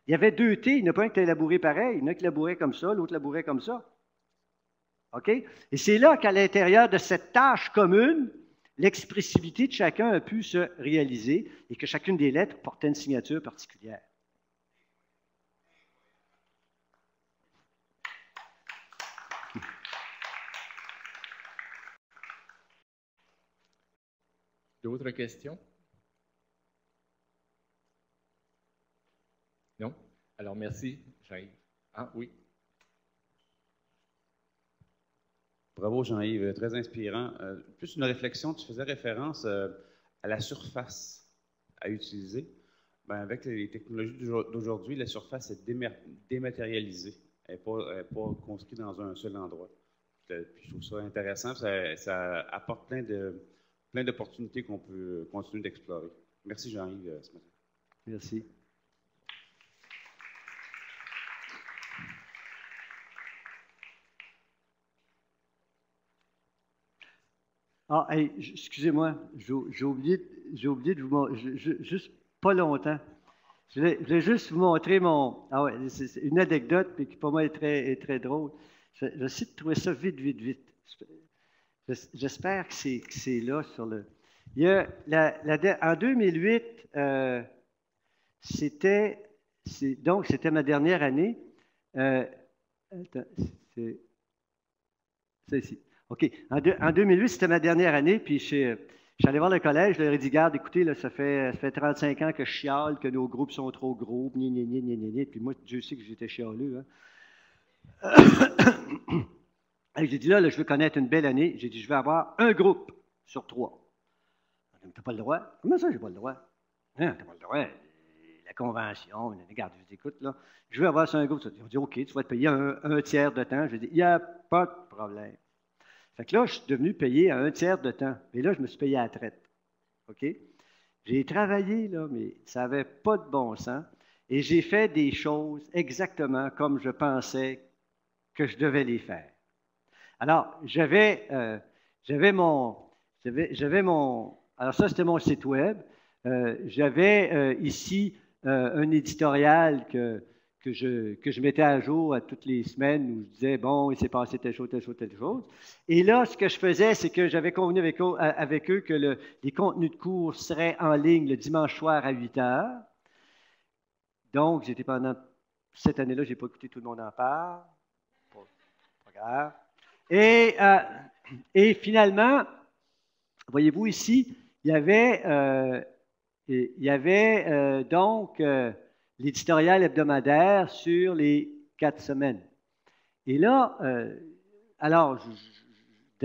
Il y avait 2 T, il n'y en a pas un qui a labouré pareil, il y en a qui labourait comme ça, l'autre labourait comme ça. OK? Et c'est là qu'à l'intérieur de cette tâche commune, l'expressivité de chacun a pu se réaliser et que chacune des lettres portait une signature particulière. D'autres questions? Non? Alors, merci, Jean-Yves. Ah, oui. Bravo, Jean-Yves, très inspirant. Plus une réflexion, tu faisais référence à la surface à utiliser. Ben, avec les technologies d'aujourd'hui, la surface est dématérialisée. Elle n'est pas construite dans un seul endroit. Puis je trouve ça intéressant. Ça apporte plein d'opportunités qu'on peut continuer d'explorer. Merci, Jean-Yves, ce matin. Merci. Ah, hey, excusez-moi, j'ai oublié de vous montrer, juste pas longtemps. Je voulais juste vous montrer Ah ouais, c'est une anecdote, mais qui pour moi est très drôle. J'essaie de trouver ça vite. J'espère que c'est là sur le... Il y a en 2008, c'était ma dernière année. Attends, c'est ici. OK. En 2008, c'était ma dernière année, puis je suis allé voir le collège, je leur ai dit, garde, écoutez, là, ça fait 35 ans que je chiale, que nos groupes sont trop gros, puis moi, Dieu sait que j'étais chialeux. Hein. J'ai dit, là, je veux connaître une belle année. J'ai dit, je vais avoir un groupe sur 3. Tu n'as pas le droit? Comment ça, j'ai pas le droit? Hein, tu n'as pas le droit. La convention, regarde, je dis, écoute, là, je veux avoir ça un groupe. Ils ont dit, OK, tu vas te payer un tiers de temps. Je dis, il n'y a pas de problème. Fait que là, je suis devenu payé à un tiers de temps. Et là, je me suis payé à la traite. OK? J'ai travaillé, là, mais ça n'avait pas de bon sens. Et j'ai fait des choses exactement comme je pensais que je devais les faire. Alors, j'avais mon... Alors ça, c'était mon site web. J'avais ici un éditorial que je mettais à jour à toutes les semaines où je disais, bon, il s'est passé telle chose. Et là, ce que je faisais, c'est que j'avais convenu avec eux que les contenus de cours seraient en ligne le dimanche soir à 8 heures. Donc, j'étais pendant cette année-là, je n'ai pas écouté Tout le monde en parle. Pas grave. Et finalement, voyez-vous ici, il y avait donc l'éditorial hebdomadaire sur les 4 semaines. Et là, alors, je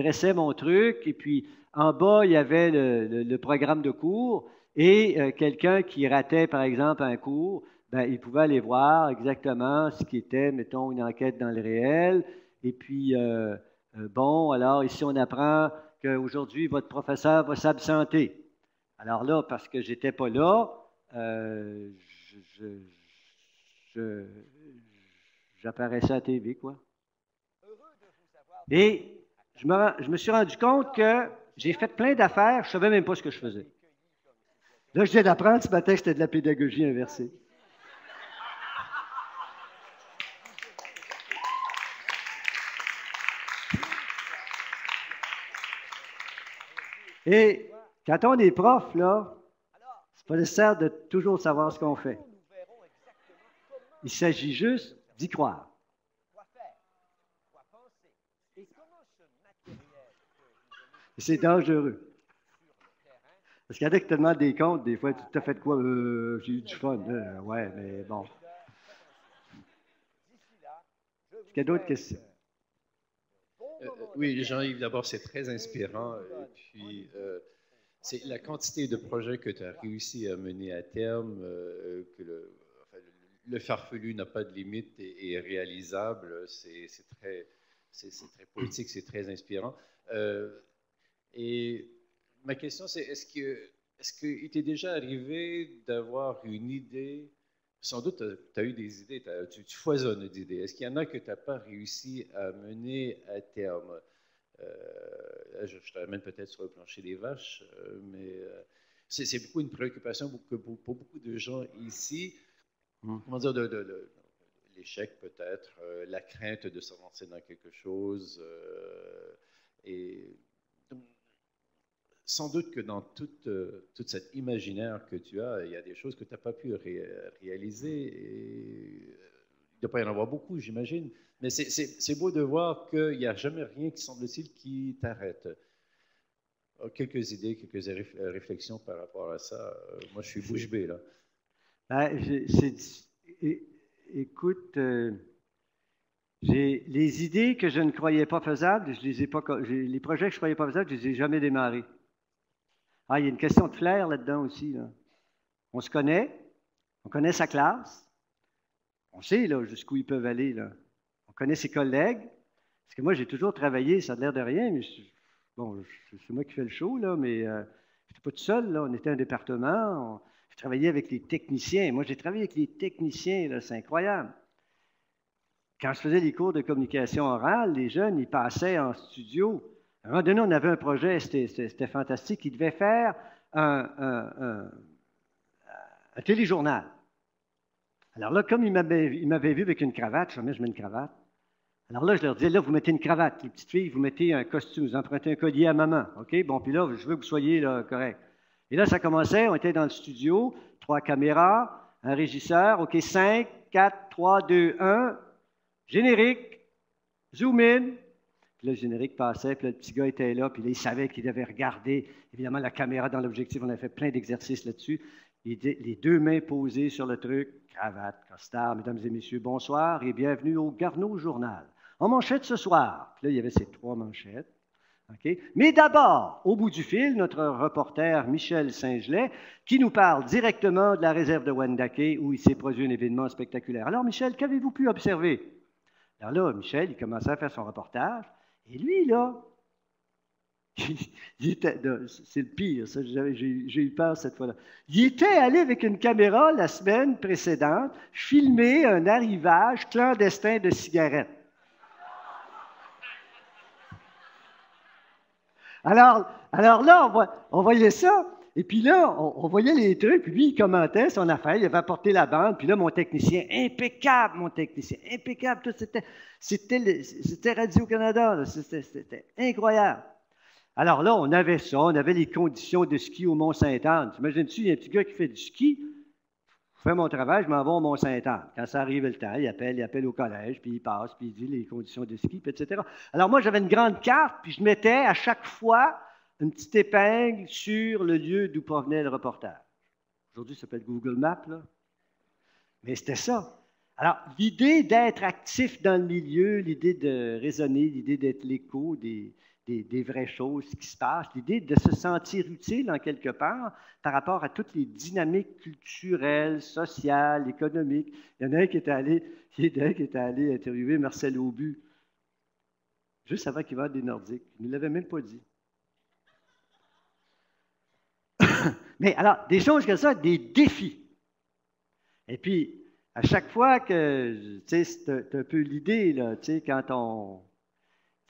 dressais mon truc, et puis en bas, il y avait le programme de cours, et quelqu'un qui ratait, par exemple, un cours, ben, il pouvait aller voir exactement ce qui était, mettons, une enquête dans le réel. Et puis, bon, alors ici, on apprend qu'aujourd'hui, votre professeur va s'absenter. Alors là, parce que je n'étais pas là, j'apparaissais à la TV, quoi. Et je me suis rendu compte que j'ai fait plein d'affaires, je ne savais même pas ce que je faisais. Là, je viens d'apprendre ce matin que c'était de la pédagogie inversée. Et quand on est prof, là, c'est pas nécessaire de toujours savoir ce qu'on fait. Il s'agit juste d'y croire. Et c'est dangereux. Parce qu'il y en a qui te demandent des comptes, des fois, tu as fait quoi? J'ai eu du fun. Ouais, mais bon. Est-ce qu'il y a d'autres questions? Oui, Jean-Yves, d'abord, c'est très inspirant. Et puis, c'est la quantité de projets que tu as réussi à mener à terme, que le farfelu n'a pas de limite et est réalisable. C'est très poétique, c'est très inspirant. Et ma question, c'est est-ce qu'il t'est déjà arrivé d'avoir une idée? Sans doute, tu as eu des idées, tu foisonnes d'idées. Est-ce qu'il y en a que tu n'as pas réussi à mener à terme? Là, je t'amène peut-être sur le plancher des vaches, mais c'est beaucoup une préoccupation pour beaucoup de gens ici. Comment dire, de l'échec peut-être, la crainte de se lancer dans quelque chose. Et sans doute que dans toute cet imaginaire que tu as, il y a des choses que tu n'as pas pu réaliser. Et il ne doit pas y en avoir beaucoup, j'imagine. Mais c'est beau de voir qu'il n'y a jamais rien, qui semble-t-il, qui t'arrête. Quelques idées, quelques réflexions par rapport à ça. Moi, je suis bouche bée, là. Écoute, les idées que je ne croyais pas faisables, les projets que je ne croyais pas faisables, je ne les ai jamais démarrés. Ah, il y a une question de flair là-dedans aussi. Là. On se connaît, on connaît sa classe, on sait là, jusqu'où ils peuvent aller. Là. On connaît ses collègues, parce que moi, j'ai toujours travaillé, ça a l'air de rien, mais bon, c'est moi qui fais le show, là, mais je n'étais pas tout seul, là, on était un département, je travaillais avec les techniciens. Moi, j'ai travaillé avec les techniciens, là, c'est incroyable. Quand je faisais des cours de communication orale, les jeunes, ils passaient en studio. À un moment donné, on avait un projet, c'était fantastique, ils devaient faire un téléjournal. Alors là, comme ils m'avaient vu avec une cravate, je mets une cravate. Alors là, je leur disais, là, vous mettez une cravate. Les petites filles, vous mettez un costume, vous empruntez un collier à maman. OK? Bon, puis là, je veux que vous soyez là, correct. Et là, ça commençait, on était dans le studio, 3 caméras, un régisseur, OK, 5, 4, 3, 2, 1, générique, zoom in. Puis là, le générique passait, puis là, le petit gars était là, puis là, il savait qu'il devait regarder, évidemment, la caméra dans l'objectif. On avait fait plein d'exercices là-dessus. Les 2 mains posées sur le truc, cravate, costard, mesdames et messieurs, bonsoir et bienvenue au Garneau Journal. En manchette ce soir, puis là, il y avait ces 3 manchettes. Okay? Mais d'abord, au bout du fil, notre reporter Michel Saint-Gelais, qui nous parle directement de la réserve de Wendake, où il s'est produit un événement spectaculaire. Alors, Michel, qu'avez-vous pu observer? Alors là, Michel, il commençait à faire son reportage, et lui, là, c'est le pire, ça, j'ai eu peur cette fois-là. Il était allé avec une caméra la semaine précédente filmer un arrivage clandestin de cigarettes. Alors là, on voyait ça, et puis là, on voyait les trucs, puis lui, il commentait son affaire, il avait apporté la bande, puis là, mon technicien, impeccable, tout c'était Radio-Canada, c'était incroyable. Alors là, on avait ça, on avait les conditions de ski au Mont-Sainte-Anne. T'imagines-tu, il y a un petit gars qui fait du ski, je fais mon travail, je m'en vais au Mont-Saint-Anne. Quand ça arrive le temps, il appelle au collège, puis il passe, puis il dit les conditions de ski, puis etc. Alors moi, j'avais une grande carte, puis je mettais à chaque fois une petite épingle sur le lieu d'où provenait le reportage. Aujourd'hui, ça s'appelle Google Maps, là. Mais c'était ça. Alors, l'idée d'être actif dans le milieu, l'idée de raisonner, l'idée d'être l'écho des vraies choses qui se passent, l'idée de se sentir utile en quelque part par rapport à toutes les dynamiques culturelles, sociales, économiques. Il y en a un qui était allé interviewer Marcel Aubu, juste avant qu'il vende des Nordiques. Il ne l'avait même pas dit. Mais alors, des choses comme ça, des défis. Et puis, à chaque fois que, tu sais, c'est un peu l'idée, là, tu sais, quand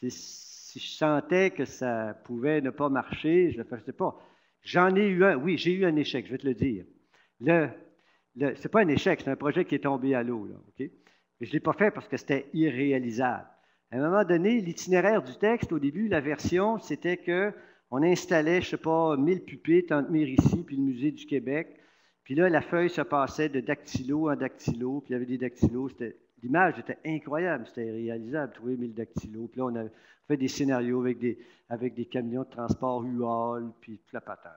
si je sentais que ça pouvait ne pas marcher, je ne le faisais pas. J'en ai eu un, oui, j'ai eu un échec, je vais te le dire. C'est pas un échec, c'est un projet qui est tombé à l'eau, là, OK? Mais je ne l'ai pas fait parce que c'était irréalisable. À un moment donné, l'itinéraire du texte, au début, la version, c'était qu'on installait, je ne sais pas, 1000 pupitres entre Mérici puis le Musée du Québec. Puis là, la feuille se passait de dactylo en dactylo, puis il y avait des dactylos. L'image était incroyable, c'était irréalisable, trouver 1000 dactylos. Puis là, on a fait des scénarios avec des camions de transport UAL, puis toute la patente.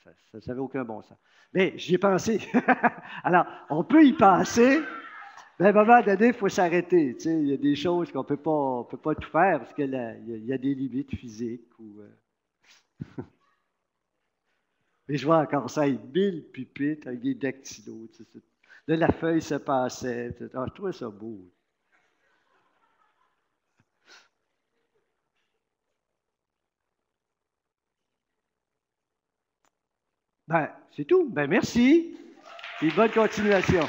Ça n'avait aucun bon sens. Mais j'y ai pensé. Alors, on peut y penser, mais à un moment donné, il faut s'arrêter. Tu sais, il y a des choses qu'on ne peut pas tout faire parce qu'il y a des limites physiques. Mais je vois encore ça, 1000 pupitres avec des dactylos. Tu sais, là, la feuille se passait. Je trouvais ça beau. Ben, c'est tout. Ben, merci. Et bonne continuation.